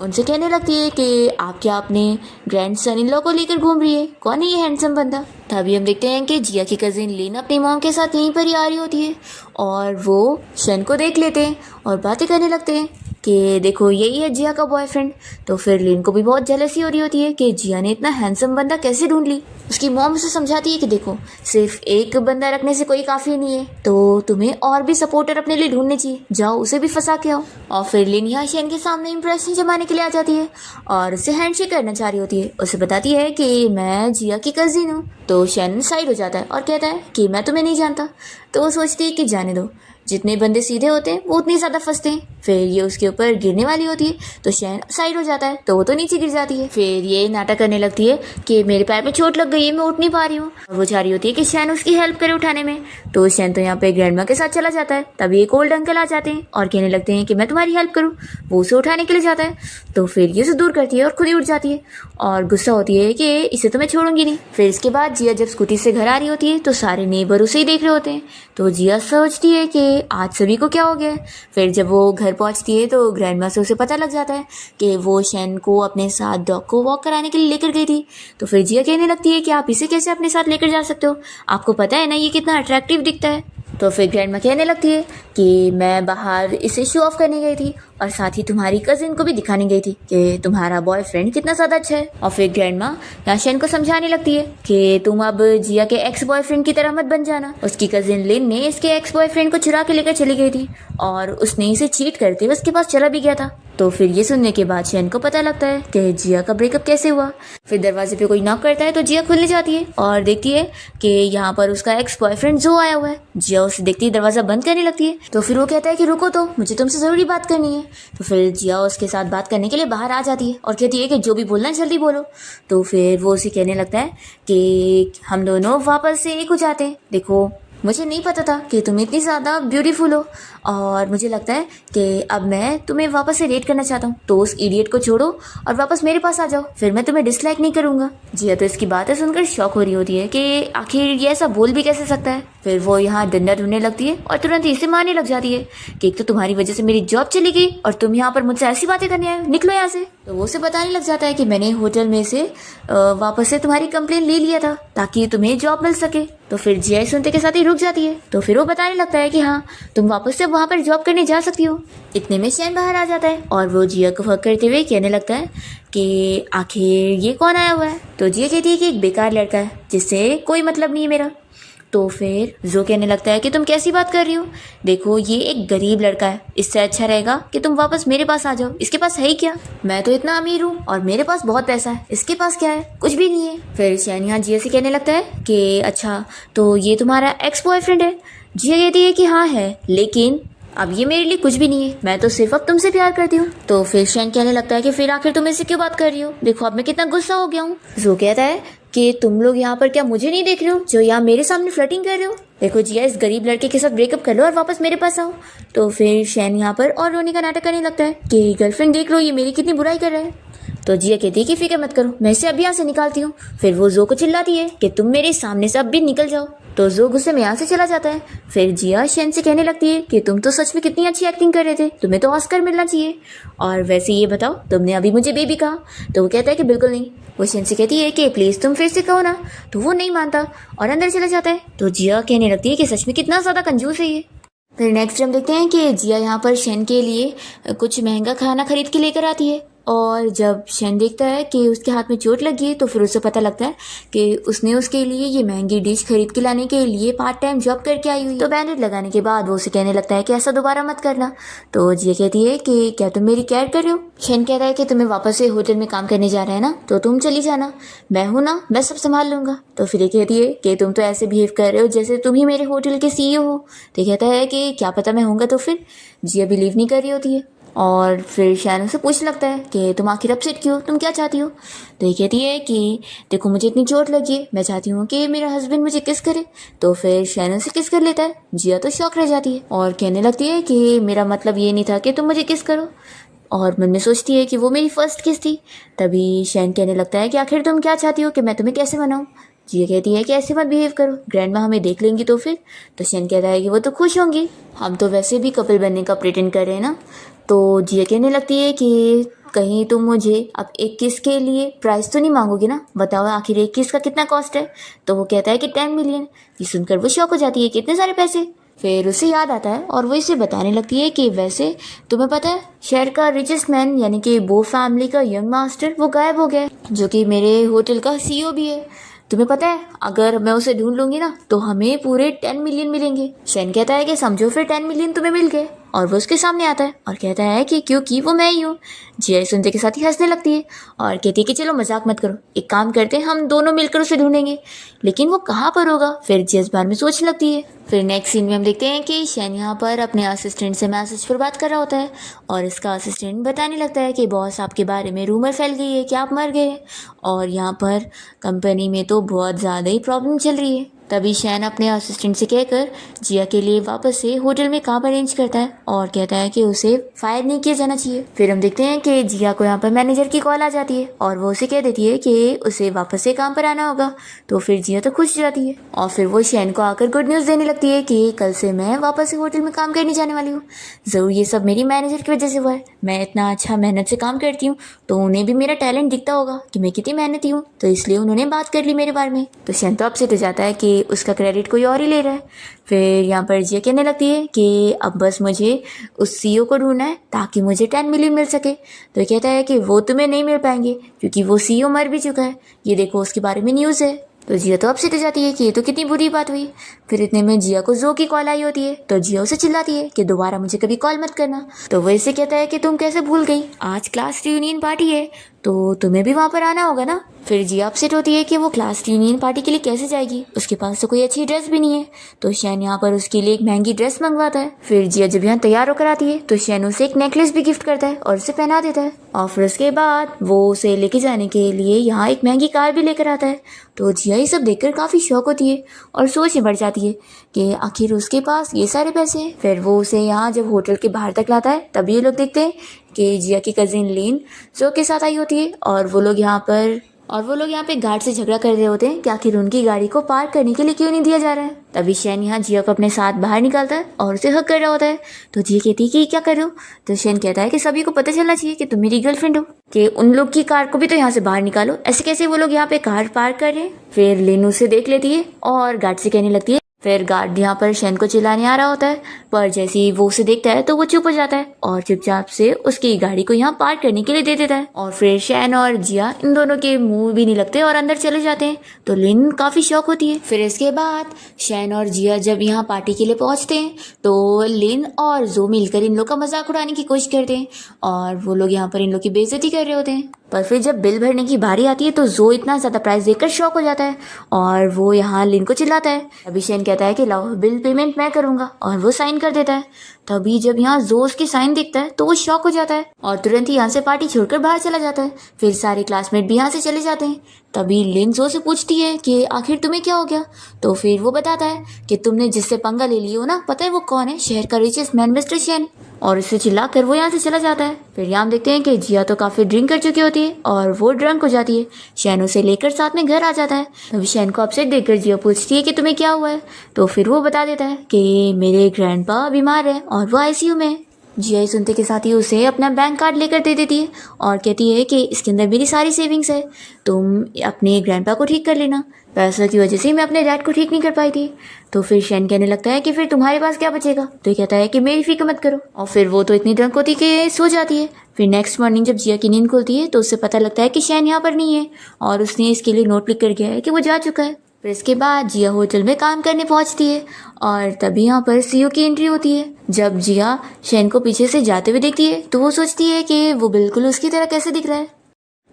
उनसे कहने लगती है कि आप क्या अपने ग्रैंड सन इन लॉ को लेकर घूम रही है, कौन है ये हैंडसम बंदा। तभी हम देखते हैं कि जिया की कजिन लिन अपनी मॉम के साथ यहीं पर ही आ रही होती है और वो शैन को देख लेते हैं और बातें करने लगते हैं कि देखो यही है जिया का बॉयफ्रेंड। तो फिर लिन को भी बहुत जेलसी हो रही होती है कि जिया ने इतना हैंडसम बंदा कैसे ढूंढ ली। उसकी मॉम उसे समझाती है कि देखो सिर्फ एक बंदा रखने से कोई काफ़ी नहीं है, तो तुम्हें और भी सपोर्टर अपने लिए ढूंढने चाहिए, जाओ उसे भी फंसा के आओ। और फिर लिन यहाँ शैन के सामने इंप्रेशन जमाने के लिए आ जाती है और उसे हैंडशेक करना चाह रही होती है। उसे बताती है कि मैं जिया की कजिन हूँ। तो शैन साइड हो जाता है और कहता है कि मैं तुम्हें नहीं जानता। तो वो सोचती है कि जाने दो, जितने बंदे सीधे होते हैं वो उतनी ज़्यादा फंसते हैं। फिर ये उसके ऊपर गिरने वाली होती है तो शैन साइड हो जाता है तो वो तो नीचे गिर जाती है। फिर ये नाटक करने लगती है कि मेरे पैर में चोट लग गई है, मैं उठ नहीं पा रही हूँ, और वो चाह रही होती है कि शैन उसकी हेल्प करे उठाने में। तो शैन तो यहाँ पे ग्रैंडमा के साथ चला जाता है। तभी एक ओल्ड अंकल आ जाते हैं और कहने लगते हैं कि मैं तुम्हारी हेल्प करूँ। वो उसे उठाने के लिए जाता है तो फिर ये उसे दूर करती है और खुद ही उठ जाती है और गुस्सा होती है कि इसे तो मैं छोड़ूंगी नहीं। फिर इसके बाद जिया जब स्कूटी से घर आ रही होती है तो सारे नेबर उसे ही देख रहे होते हैं। तो जिया सोचती है कि आज सभी को क्या हो गया है। फिर जब वो घर पहुंचती है तो ग्रैंडमा से उसे पता लग जाता है कि वो शैन को अपने साथ डॉग को वॉक कराने के लिए लेकर गई थी। तो फिर जिया कहने लगती है कि आप इसे कैसे अपने साथ लेकर जा सकते हो, आपको पता है ना ये कितना अट्रैक्टिव दिखता है। तो फिर ग्रैंडमा कहने लगती है कि मैं बाहर इसे शो ऑफ करने गई थी और साथ ही तुम्हारी कजिन को भी दिखाने गई थी कि तुम्हारा बॉयफ्रेंड कितना ज़्यादा अच्छा है। और फिर ग्रैंडमा यहाँ शैन को समझाने लगती है कि तुम अब जिया के एक्स बॉयफ्रेंड की तरह मत बन जाना। उसकी कजिन लिन ने इसके एक्स बॉयफ्रेंड को चुरा के लेकर चली गई थी और उसने इसे चीट करते हुए उसके पास चला भी गया था। तो फिर ये सुनने के बाद शैन को पता लगता है कि जिया का ब्रेकअप कैसे हुआ। फिर दरवाजे पे कोई नॉक करता है तो जिया खुलने जाती है और देखती है कि यहाँ पर उसका एक्स बॉयफ्रेंड जो आया हुआ है। जिया उसे देखती ही दरवाजा बंद करने लगती है। तो फिर वो कहता है कि रुको तो, मुझे तुमसे ज़रूरी बात करनी है। तो फिर जिया उसके साथ बात करने के लिए बाहर आ जाती है और कहती है कि जो भी बोलना है जल्दी बोलो। तो फिर वो उसे कहने लगता है कि हम दोनों वापस से एक हो जाते हैं। देखो मुझे नहीं पता था कि तुम इतनी ज़्यादा ब्यूटीफुल हो और मुझे लगता है कि अब मैं तुम्हें वापस से डेट करना चाहता हूँ, तो उस इडियट को छोड़ो और वापस मेरे पास आ जाओ, फिर मैं तुम्हें डिसलाइक नहीं करूँगा। जिया तो इसकी बातें सुनकर शॉक हो रही होती है कि आखिर ये ऐसा बोल भी कैसे सकता है। फिर वो यहाँ डंडा ढूंढने लगती है और तुरंत इसे मारने लग जाती है कि एक तो तुम्हारी वजह से मेरी जॉब चली गई और तुम यहाँ पर मुझसे ऐसी बातें करने आए हो, निकलो यहाँ से। तो वो उसे बताने लग जाता है कि मैंने होटल में से वापस से तुम्हारी कंप्लेन ले लिया था ताकि तुम्हें जॉब मिल सके। तो फिर जिया सुनते के साथ ही रुक जाती है। तो फिर वो बताने लगता है कि हाँ, तुम वापस से वहाँ पर जॉब करने जा सकती हो। इतने में शैन बाहर आ जाता है और वो जिया को फक करते हुए कहने लगता है कि आखिर ये कौन आया हुआ है। तो जिया कहती है कि एक बेकार लड़का है जिससे कोई मतलब नहीं है मेरा। तो फिर जो कहने लगता है कि तुम कैसी बात कर रही हो, देखो ये एक गरीब लड़का है, इससे अच्छा रहेगा कि तुम वापस मेरे पास आ जाओ। इसके पास है ही क्या, मैं तो इतना अमीर हूँ और मेरे पास बहुत पैसा है, इसके पास क्या है, कुछ भी नहीं है। फिर शैन यहाँ जिया से कहने लगता है कि अच्छा तो ये तुम्हारा एक्स बॉयफ्रेंड है। जिया कहती है कि हाँ है, लेकिन अब ये मेरे लिए कुछ भी नहीं है, मैं तो सिर्फ अब तुमसे प्यार करती हूँ। तो फिर शैन कहने लगता है कि फिर आखिर तुम इससे क्यों बात कर रही हो, देखो अब मैं कितना गुस्सा हो गया हूँ। जो कहता है कि तुम लोग यहाँ पर क्या मुझे नहीं देख रहे हो जो यहाँ मेरे सामने फ्लर्टिंग कर रहे हो, देखो जिया इस गरीब लड़के के साथ ब्रेकअप कर लो और वापस मेरे पास आओ। तो फिर शैन यहाँ पर और रोने का नाटक करने लगता है कि गर्लफ्रेंड देख लो ये मेरी कितनी बुराई कर रहा है। तो जिया कहती है कि फिक्र मत करो, मैं इसे अभी यहाँ से निकालती हूँ। फिर वो जो को चिल्लाती है कि तुम मेरे सामने से अब भी निकल जाओ। तो जो गुस्से में यहाँ से चला जाता है। फिर जिया शैन से कहने लगती है कि तुम तो सच में कितनी अच्छी एक्टिंग कर रहे थे, तुम्हें तो ऑस्कर मिलना चाहिए। और वैसे ये बताओ तुमने अभी मुझे बेबी कहा। तो वो कहता है कि बिल्कुल नहीं। वो शैन से कहती है कि प्लीज़ तुम फिर से कहो ना। तो वो नहीं मानता और अंदर चला जाता है। तो जिया कहने लगती है कि सच में कितना ज़्यादा कंजूस है ये। फिर नेक्स्ट हम देखते हैं कि जिया यहाँ पर शैन के लिए कुछ महंगा खाना खरीद के लेकर आती है और जब शैन देखता है कि उसके हाथ में चोट लगी है तो फिर उसे पता लगता है कि उसने उसके लिए ये महंगी डिश खरीद के लाने के लिए पार्ट टाइम जॉब करके आई हुई। तो बैंडेज लगाने के बाद वो उसे कहने लगता है कि ऐसा दोबारा मत करना। तो जिया कहती है कि क्या तुम मेरी केयर कर रहे हो। शैन कहता है कि तुम्हें वापस से होटल में काम करने जा रहा है ना, तो तुम चली जाना, मैं हूँ ना, मैं सब संभाल लूंगा। तो फिर ये कहती है कि तुम तो ऐसे बिहेव कर रहे हो जैसे तुम ही मेरे होटल के CEO हो। तो कहता है कि क्या पता मैं होऊंगा। तो फिर जिया बिलीव नहीं कर रही होती है और फिर शैन से पूछने लगता है कि तुम आखिर अपसेट क्यों, तुम क्या चाहती हो। तो ये कहती है कि देखो मुझे इतनी चोट लगी है, मैं चाहती हूँ कि मेरा हस्बैंड मुझे किस करे। तो फिर शैन से किस कर लेता है। जिया तो शौक रह जाती है और कहने लगती है कि मेरा मतलब ये नहीं था कि तुम मुझे किस करो, और मन में सोचती है कि वो मेरी फर्स्ट किस थी। तभी शैन कहने लगता है कि आखिर तुम क्या चाहती हो कि मैं तुम्हें कैसे मनाऊँ। जिया कहती है कि ऐसे मत बिहेव करो, ग्रैंड माँ हमें देख लेंगी तो फिर। तो शैन कहता है कि वो तो खुश होंगी, हम तो वैसे भी कपल बनने का प्रिटेंड कर रहे हैं ना। तो जिया कहने लगती है कि कहीं तुम मुझे अब एक किस के लिए प्राइस तो नहीं मांगोगी ना, बताओ आखिर एक किस का कितना कॉस्ट है। तो वो कहता है कि 10 मिलियन। ये सुनकर वो शौक हो जाती है, कितने सारे पैसे। फिर उसे याद आता है और वो इसे बताने लगती है कि वैसे तुम्हें पता है शहर का रिचेस्ट मैन यानी कि बो फैमिली का यंग मास्टर वो गायब हो गया, जो कि मेरे होटल का CEO भी है। तुम्हें पता है अगर मैं उसे ढूंढ लूंगी ना तो हमें पूरे 10 मिलियन मिलेंगे। शैन कहता है कि समझो फिर 10 मिलियन तुम्हें मिल गए। और वो उसके सामने आता है और कहता है कि क्योंकि वो मैं ही हूँ। जिया सुनते के साथ ही हंसने लगती है और कहती है कि चलो मजाक मत करो, एक काम करते हैं हम दोनों मिलकर उसे ढूंढेंगे, लेकिन वो कहाँ पर होगा। फिर जिया इस बारे में सोचने लगती है। फिर नेक्स्ट सीन में हम देखते हैं कि शैन यहाँ पर अपने असिस्टेंट से मैसेज पर बात कर रहा होता है और इसका असिस्टेंट बताने लगता है कि बॉस आपके बारे में रूमर फैल गई है कि आप मर गए और यहाँ पर कंपनी में तो बहुत ज़्यादा ही प्रॉब्लम चल रही है। तभी शैन अपने असिस्टेंट से कहकर जिया के लिए वापस से होटल में काम अरेंज करता है और कहता है कि उसे फायर नहीं किया जाना चाहिए। फिर हम देखते हैं कि जिया को यहाँ पर मैनेजर की कॉल आ जाती है और वो उसे कह देती है कि उसे वापस से काम पर आना होगा। तो फिर जिया तो खुश हो जाती है और फिर वो शैन को आकर गुड न्यूज़ देने लगती है कि कल से मैं वापस से होटल में काम करने जाने वाली हूँ। ज़रूर ये सब मेरी मैनेजर की वजह से हुआ है, मैं इतना अच्छा मेहनत से काम करती हूँ तो उन्हें भी मेरा टैलेंट दिखता होगा कि मैं कितनी मेहनती हूँ, तो इसलिए उन्होंने बात कर ली मेरे बारे में। तो शैन तो अपसेट हो जाता है कि उसका क्रेडिट कोई और ही ले रहा है। फिर यहाँ पर जिया कहने लगती है कि अब बस मुझे उस CEO को ढूंढना है ताकि मुझे 10 मिलियन मिल सके। तो कहता है कि वो तुम्हें नहीं मिल पाएंगे क्योंकि वो CEO मर भी चुका है, ये देखो उसके बारे में न्यूज़ है। तो जिया तो अपसेट हो जाती है कि ये तो कितनी बुरी बात हुई। फिर इतने में जिया को जो की कॉल आई होती है तो जिया उसे चिल्लाती है कि दोबारा मुझे कभी कॉल मत करना। तो वो इसे कहता है कि तुम कैसे भूल गई, आज क्लास रियूनियन पार्टी है, तो तुम्हें भी वहाँ पर आना होगा ना। फिर जिया अपसेट होती है कि वो क्लास रियूनियन पार्टी के लिए कैसे जाएगी, उसके पास तो कोई अच्छी ड्रेस भी नहीं है। तो शैन यहाँ पर उसके लिए एक महंगी ड्रेस मंगवाता है। फिर जिया जब यहाँ तैयार होकर आती है तो शैन उसे एक नेकलेस भी गिफ्ट करता है और उसे पहना देता है। और फिर उसके बाद वो उसे लेके जाने के लिए यहाँ एक महंगी कार भी लेकर आता है। तो जिया ये सब देखकर काफ़ी शौक होती है और सोच में बढ़ जाती है कि आखिर उसके पास ये सारे पैसे हैं। फिर वो उसे यहाँ जब होटल के बाहर तक लाता है तभी ये लोग देखते हैं कि जिया की कजिन लीन जो के साथ आई होती है और वो लोग यहाँ पे गार्ड से झगड़ा कर रहे होते हैं कि आखिर उनकी गाड़ी को पार्क करने के लिए क्यों नहीं दिया जा रहा है। तभी शैन यहाँ जिया को अपने साथ बाहर निकालता है और उसे हक कर रहा होता है। तो जिया कहती है कि क्या कर रहे हो। तो शैन कहता है कि सभी को पता चलना चाहिए कि तुम मेरी गर्लफ्रेंड हो, कि उन लोग की कार को भी तो यहाँ से बाहर निकालो, ऐसे कैसे वो लोग यहाँ पे कार पार्क कर रहे हैं। फिर लिन उसे देख लेती है और गार्ड से कहने लगती है। फिर गार्ड यहाँ पर शैन को चिल्लाने आ रहा होता है, पर जैसे ही वो उसे देखता है तो वो चुप हो जाता है और चुपचाप से उसकी गाड़ी को यहाँ पार्क करने के लिए दे देता है। और फिर शैन और जिया इन दोनों के मुंह भी नहीं लगते और अंदर चले जाते हैं। तो लिन काफी शौक होती है। फिर इसके बाद शैन और जिया जब यहाँ पार्टी के लिए पहुंचते हैं तो लिन और जो मिलकर इन लोग का मजाक उड़ाने की कोशिश करते हैं और वो लोग यहाँ पर इन लोग की बेइज्जती कर रहे होते हैं। पर फिर जब बिल भरने की बारी आती है तो जो इतना ज्यादा प्राइस देखकर शॉक हो जाता है और वो यहाँ लिन को चिल्लाता है। अभी शैन कहता है कि लाओ बिल पेमेंट मैं करूंगा और वो साइन कर देता है। तभी जब यहाँ जो उसकी साइन देखता है तो वो शॉक हो जाता है और तुरंत ही यहाँ से पार्टी छोड़कर बाहर चला जाता है। फिर सारे क्लासमेट भी यहाँ से चले जाते हैं। तभी लिन जो से पूछती है कि आखिर तुम्हें क्या हो गया। तो फिर वो बताता है कि तुमने जिससे पंगा ले लिया हो ना, पता है वो कौन है, शहर का रिचेस्ट मैन मिस्टर शैन। और इसे चिल्लाकर वो यहाँ से चला जाता है। फिर यहाँ देखते हैं कि जिया तो काफी ड्रिंक कर चुकी होती है और वो ड्रंक हो जाती है। शैन उसे लेकर साथ में घर आ जाता है। तभी शैन को अपसेट देखकर जिया पूछती है कि तुम्हें क्या हुआ है। तो फिर वो बता देता है कि मेरे ग्रैंडपा बीमार है और वो आईसीयू में है। जिया सुनते के साथ ही उसे अपना बैंक कार्ड लेकर दे देती है और कहती है कि इसके अंदर मेरी सारी सेविंग्स है, तुम अपने ग्रैंडपा को ठीक कर लेना, पैसों की वजह से मैं अपने डैड को ठीक नहीं कर पाई थी। तो फिर शैन कहने लगता है कि फिर तुम्हारे पास क्या बचेगा। तो ये कहता है कि मेरी फिक्र मत करो और फिर वो तो इतनी ड्रंक होती कि सो जाती है। फिर नेक्स्ट मॉर्निंग जब जिया की नींद खुलती है तो उससे पता लगता है कि शैन यहाँ पर नहीं है और उसने इसके लिए नोट लिख कर गया है कि वो जा चुका है। फिर इसके बाद जिया होटल में काम करने पहुंचती है और तभी यहाँ पर सीईओ की एंट्री होती है। जब जिया शैन को पीछे से जाते हुए देखती है तो वो सोचती है कि वो बिल्कुल उसकी तरह कैसे दिख रहा है।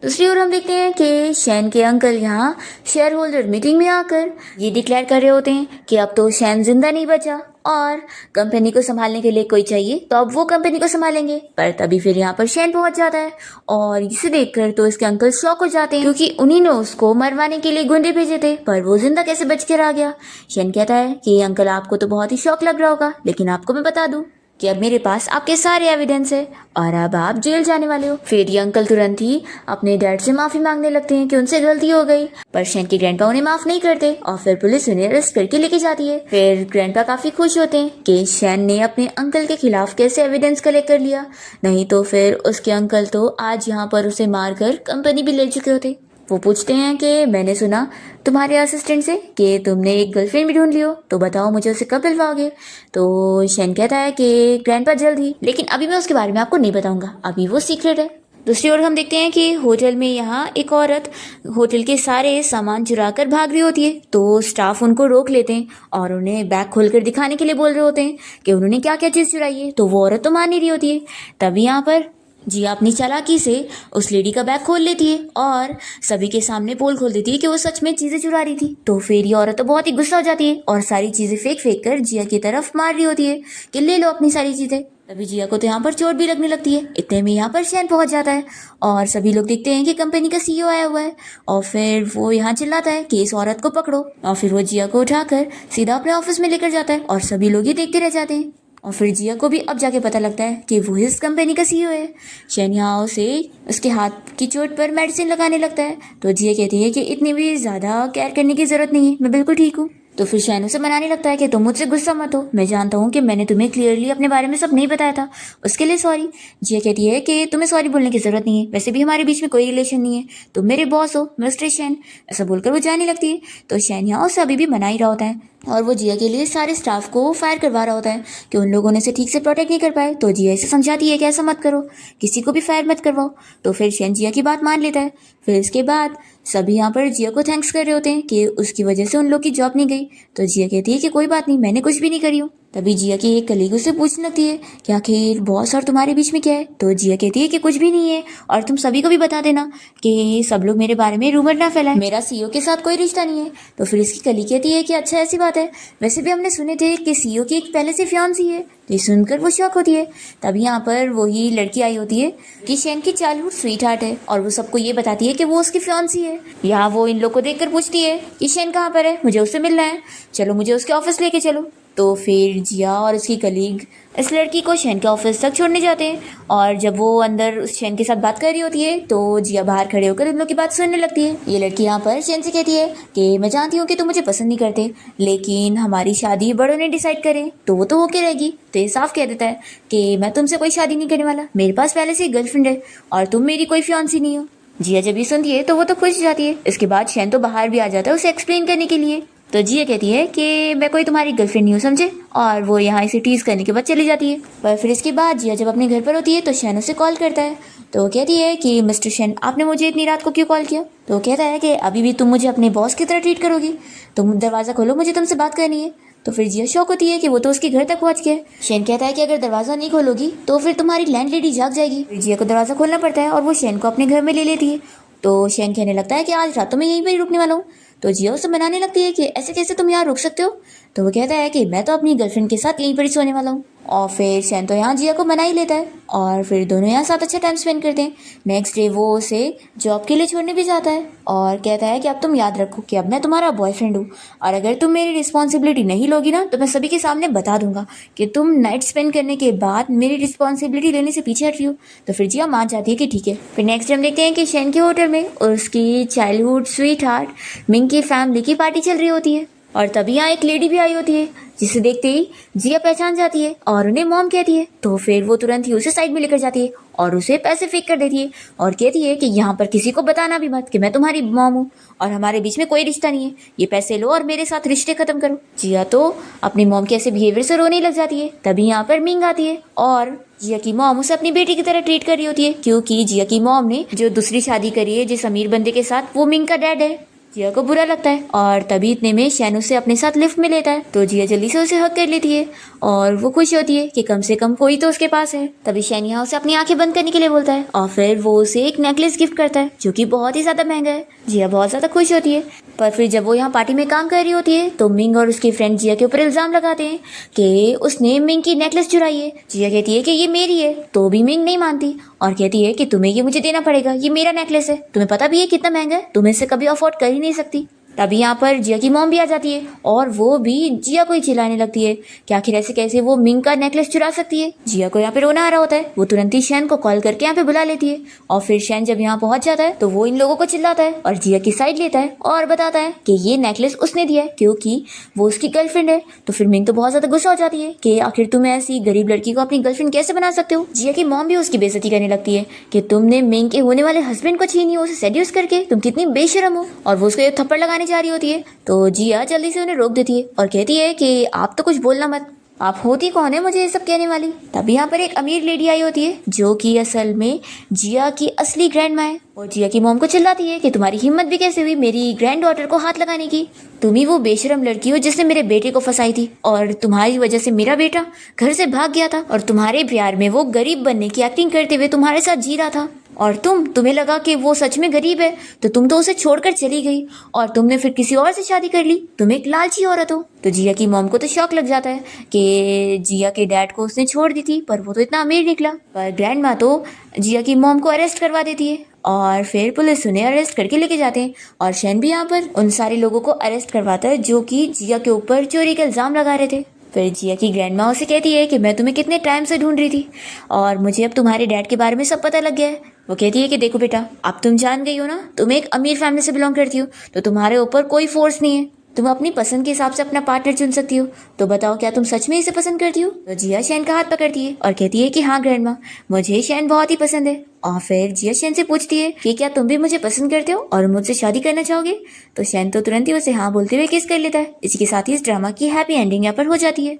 दूसरी ओर हम देखते हैं कि शैन के अंकल यहाँ शेयर होल्डर मीटिंग में आकर ये डिक्लेयर कर रहे होते हैं कि अब तो शैन जिंदा नहीं बचा और कंपनी को संभालने के लिए कोई चाहिए तो अब वो कंपनी को संभालेंगे। पर तभी फिर यहाँ पर शैन पहुंच जाता है और इसे देखकर तो इसके अंकल शॉक हो जाते हैं क्योंकि उन्हीं ने उसको मरवाने के लिए गुंडे भेजे थे, पर वो जिंदा कैसे बच कर आ गया। शैन कहता है कि अंकल आपको तो बहुत ही शौक लग रहा होगा, लेकिन आपको मैं बता दूं कि अब मेरे पास आपके सारे एविडेंस है और अब आप जेल जाने वाले हो। फिर ये अंकल तुरंत ही अपने डैड से माफी मांगने लगते हैं कि उनसे गलती हो गई, पर शैन के ग्रैंडपा उन्हें माफ नहीं करते और फिर पुलिस उन्हें अरेस्ट करके लेके जाती है। फिर ग्रैंडपा काफी खुश होते हैं कि शैन ने अपने अंकल के खिलाफ कैसे एविडेंस कलेक्ट कर लिया, नहीं तो फिर उसके अंकल तो आज यहाँ पर उसे मारकर कंपनी भी ले चुके होते। वो पूछते हैं कि मैंने सुना तुम्हारे असिस्टेंट से कि तुमने एक गर्लफ्रेंड भी ढूंढ लियो, तो बताओ मुझे उसे कब मिलवाओगे। तो शैन कहता है कि ग्रैंडपा जल्द ही, लेकिन अभी मैं उसके बारे में आपको नहीं बताऊंगा, अभी वो सीक्रेट है। दूसरी ओर हम देखते हैं कि होटल में यहाँ एक औरत होटल के सारे सामान चुरा कर भाग रही होती है। तो स्टाफ उनको रोक लेते हैं और उन्हें बैग खोलकर दिखाने के लिए बोल रहे होते हैं कि उन्होंने क्या क्या चीज़ चुराई है। तो वो औरत तो मान नहीं रही होती है। तभी यहाँ पर जिया अपनी चालाकी से उस लेडी का बैग खोल लेती है और सभी के सामने पोल खोल देती है कि वो सच में चीजें चुरा रही थी। तो फिर ये औरत तो बहुत ही गुस्सा हो जाती है और सारी चीजें फेंक फेंक कर जिया की तरफ मार रही होती है कि ले लो अपनी सारी चीजें। तभी जिया को तो यहाँ पर चोट भी लगने लगती है। इतने में यहाँ पर शैन पहुंच जाता है और सभी लोग देखते हैं कि कंपनी का सीईओ आया हुआ है और फिर वो यहाँ चिल्लाता है कि इस औरत को पकड़ो और फिर वो जिया को उठाकर सीधा अपने ऑफिस में लेकर जाता है और सभी लोग ही देखते रह जाते हैं। और फिर जिया को भी अब जाके पता लगता है कि वो इस कंपनी का सीईओ है। शैन यहाँ उसे उसके हाथ की चोट पर मेडिसिन लगाने लगता है। तो जिया कहती है कि इतनी भी ज्यादा केयर करने की जरूरत नहीं है, मैं बिल्कुल ठीक हूँ। तो फिर शैन उसे मनाने लगता है कि तुम मुझसे गुस्सा मत हो, मैं जानता हूँ कि मैंने तुम्हें क्लियरली अपने बारे में सब नहीं बताया था, उसके लिए सॉरी। जिया कहती है कि तुम्हें सॉरी बोलने की जरूरत नहीं है, वैसे भी हमारे बीच में कोई रिलेशन नहीं है, तुम मेरे बॉस हो मिस्टर शैन। ऐसा बोलकर वो जाने लगती है। तो शैन यहाँ उसे अभी भी मना ही रहा होता है और वो जिया के लिए सारे स्टाफ को फायर करवा रहा होता है कि उन लोगों ने इसे ठीक से प्रोटेक्ट नहीं कर पाए। तो जिया इसे समझाती है कि ऐसा मत करो, किसी को भी फायर मत करवाओ। तो फिर शैन जिया की बात मान लेता है। फिर इसके बाद सभी यहाँ पर जिया को थैंक्स कर रहे होते हैं कि उसकी वजह से उन लोग की जॉब नहीं गई। तो जिया कहती है कि कोई बात नहीं, मैंने कुछ भी नहीं करी हूँ। तभी जिया की एक कलीग उससे पूछने लगती है कि आखिर बॉस और तुम्हारे बीच में क्या है। तो जिया कहती है कि कुछ भी नहीं है और तुम सभी को भी बता देना कि सब लोग मेरे बारे में रूमर ना फैलाएं, मेरा सीईओ के साथ कोई रिश्ता नहीं है। तो फिर इसकी कलीग कहती है कि अच्छा ऐसी बात है, वैसे भी हमने सुने थे कि सीईओ की एक पहले से फियांसी है। तो ये सुनकर वो शॉक होती है। तभी यहाँ पर वही लड़की आई होती है कि शैन की चाइल्डहुड स्वीट हार्ट है और वो सबको ये बताती है कि वो उसकी फियांसी है। यहाँ वो इन लोग को देखकर पूछती है कि शैन कहाँ पर है, मुझे उससे मिलना है, चलो मुझे उसके ऑफिस लेके चलो। तो फिर जिया और उसकी कलीग इस लड़की को शैन के ऑफिस तक छोड़ने जाते हैं और जब वो अंदर उस शैन के साथ बात कर रही होती है तो जिया बाहर खड़े होकर उन लोग की बात सुनने लगती है। ये लड़की यहाँ पर शैन से कहती है कि मैं जानती हूँ कि तुम मुझे पसंद नहीं करते, लेकिन हमारी शादी बड़ों ने डिसाइड करे तो वो तो होके रहेगी। तो ये साफ कह देता है कि मैं तुमसे कोई शादी नहीं करने वाला, मेरे पास पहले से गर्लफ्रेंड है और तुम मेरी कोई फियांसी नहीं हो। जिया जब ये सुनती है तो वो तो खुश जाती है। इसके बाद शैन तो बाहर भी आ जाता है उसे एक्सप्लेन करने के लिए। तो जिया कहती है कि मैं कोई तुम्हारी गर्लफ्रेंड नहीं हूँ, समझे, और वो यहाँ इसे टीज करने के बाद चली जाती है। पर फिर इसके बाद जिया जब अपने घर पर होती है तो शैन उसे कॉल करता है। तो वो कहती है कि मिस्टर शैन, आपने मुझे इतनी रात को क्यों कॉल किया। तो वो कहता है कि अभी भी तुम मुझे अपने बॉस की तरह ट्रीट करोगी, तुम दरवाज़ा खोलो, मुझे तुमसे बात करनी है। तो फिर जिया शौक होती है कि वो तो उसके घर तक पहुंच गया। शैन कहता है कि अगर दरवाज़ा नहीं खोलोगी तो फिर तुम्हारी लैंडलेडी जाग जाएगी। फिर जिया को दरवाज़ा खोलना पड़ता है और वो शैन को अपने घर में ले लेती है। तो शैन कहने लगता है कि आज रात तो मैं यहीं पर ही रुकने वाला हूँ। तो जिया उसे मनाने लगती है कि ऐसे कैसे तुम यहाँ रुक सकते हो। तो वो कहता है कि मैं तो अपनी गर्लफ्रेंड के साथ यहीं पर ही सोने वाला हूँ। और फिर शैन तो यहाँ जिया को मना ही लेता है और फिर दोनों यहाँ साथ अच्छा टाइम स्पेंड करते हैं। नेक्स्ट डे वो उसे जॉब के लिए छोड़ने भी जाता है और कहता है कि अब तुम याद रखो कि अब मैं तुम्हारा बॉयफ्रेंड हूँ और अगर तुम मेरी रिस्पॉन्सिबिलिटी नहीं लोगी ना तो मैं सभी के सामने बता दूंगा कि तुम नाइट स्पेंड करने के बाद मेरी रिस्पॉन्सिबिलिटी लेने से पीछे हट रही हो। तो फिर जिया मान जाती है कि ठीक है। फिर नेक्स्ट डे हम देखते हैं कि शैन के होटल में उसकी चाइल्डहुड स्वीट हार्ट मिंग की फैमिली की पार्टी चल रही होती है और तभी यहाँ एक लेडी भी आई होती है जिसे देखते ही जिया पहचान जाती है और उन्हें मॉम कहती है। तो फिर वो तुरंत ही उसे साइड में लेकर जाती है और उसे पैसे फेंक कर देती है और कहती है कि यहाँ पर किसी को बताना भी मत कि मैं तुम्हारी मॉम हूँ और हमारे बीच में कोई रिश्ता नहीं है, ये पैसे लो और मेरे साथ रिश्ते खत्म करो। जिया तो अपनी मॉम के ऐसे बिहेवियर से रोने लग जाती है। तभी यहाँ पर मिंग आती है और जिया की मॉम उसे अपनी बेटी की तरह ट्रीट कर रही होती है क्योंकि जिया की मॉम ने जो दूसरी शादी करी है जिस अमीर बंदे के साथ, वो मिंग का डैड है। जिया को बुरा लगता है और तभी इतने में शैन उसे अपने साथ लिफ्ट में लेता है। तो जिया जल्दी से उसे हक कर लेती है और वो खुश होती है कि कम से कम कोई तो उसके पास है। तभी शैन यहाँ उसे अपनी आंखें बंद करने के लिए बोलता है और फिर वो उसे एक नेकलेस गिफ्ट करता है जो कि बहुत ही ज्यादा महंगा है। जिया बहुत ज्यादा खुश होती है। पर फिर जब वो यहाँ पार्टी में काम कर रही होती है तो मिंग और उसकी फ्रेंड जिया के ऊपर इल्जाम लगाते हैं कि उसने मिंग की नेकलेस चुराई है। जिया कहती है कि ये मेरी है, तो भी मिंग नहीं मानती और कहती है कि तुम्हें ये मुझे देना पड़ेगा, ये मेरा नेकलेस है, तुम्हें पता भी है कितना महंगा है, तुम इसे कभी अफोर्ड कर ही नहीं सकती। तभी यहाँ पर जिया की मॉम भी आ जाती है और वो भी जिया को ही चिल्लाने लगती है कि आखिर ऐसे कैसे वो मिंग का नेकलेस चुरा सकती है। जिया को यहाँ पे रोना आ रहा होता है। वो तुरंत ही शैन को कॉल करके यहाँ पे बुला लेती है और फिर शैन जब यहाँ पहुंच जाता है तो वो इन लोगों को चिल्लाता है और जिया की साइड लेता है और बताता है कि ये नेकलेस उसने दिया है क्योंकि वो उसकी गर्लफ्रेंड है। तो फिर मिंग तो बहुत ज्यादा गुस्सा हो जाती है कि आखिर तुम ऐसी गरीब लड़की को अपनी गर्लफ्रेंड कैसे बना सकते हो। जिया की मॉम भी उसकी बेइज्जती करने लगती है कि तुमने मिंग के होने वाले हस्बैंड को छीनी हो, उसे सेड्यूस करके, तुम कितनी बेशरम हो, और वो उसको एक थप्पड़ लगाने जा रही होती है। तो जिया जल्दी से उन्हें रोक देती है और कहती है कि आप तो कुछ बोलना मत, आप होती कौन है मुझे ये सब कहने वाली। तभी यहाँ पर एक अमीर लेडी आई होती है जो कि असल में जिया की असली ग्रैंड माँ है और जिया की मॉम को चिल्लाती है कि तुम्हारी हिम्मत भी कैसे हुई मेरी ग्रैंड डॉटर को हाथ लगाने की, तुम ही वो बेशरम लड़की हो जिसने मेरे बेटे को फंसाई थी और तुम्हारी वजह से मेरा बेटा घर से भाग गया था और तुम्हारे प्यार में वो गरीब बनने की एक्टिंग करते हुए तुम्हारे साथ जी रहा था और तुम्हें लगा कि वो सच में गरीब है तो तुम तो उसे छोड़कर चली गई और तुमने फिर किसी और से शादी कर ली, तुम एक लालची औरत हो। तो जिया की मॉम को तो शौक लग जाता है कि जिया के डैड को उसने छोड़ दी थी पर वो तो इतना अमीर निकला। पर ग्रैंड माँ तो जिया की मॉम को अरेस्ट करवा देती है और फिर पुलिस उन्हें अरेस्ट करके लेके जाते हैं और शैन भी यहाँ पर उन सारे लोगों को अरेस्ट करवाता है जो कि जिया के ऊपर चोरी का इल्जाम लगा रहे थे। फिर जिया की ग्रैंड माँ उसे कहती है कि मैं तुम्हें कितने टाइम से ढूंढ रही थी और मुझे अब तुम्हारे डैड के बारे में सब पता लग गया है। वो कहती है कि देखो बेटा, अब तुम जान गई हो ना, तुम एक अमीर फैमिली से बिलोंग करती हो तो तुम्हारे ऊपर कोई फोर्स नहीं है, तुम अपनी पसंद के हिसाब से अपना पार्टनर चुन सकती हो। तो बताओ क्या तुम सच में इसे पसंद करती हो। तो जिया शैन का हाथ पकड़ती है और कहती है कि हाँ ग्रैंड माँ, मुझे शैन बहुत ही पसंद है। और फिर जिया शैन से पूछती है कि क्या तुम भी मुझे पसंद करते हो और मुझसे शादी करना चाहोगे। तो शैन तो तुरंत ही उसे हाँ बोलते हुए किस कर लेता है। इसी के साथ ही इस ड्रामा की हैप्पी एंडिंग यहाँ पर हो जाती है।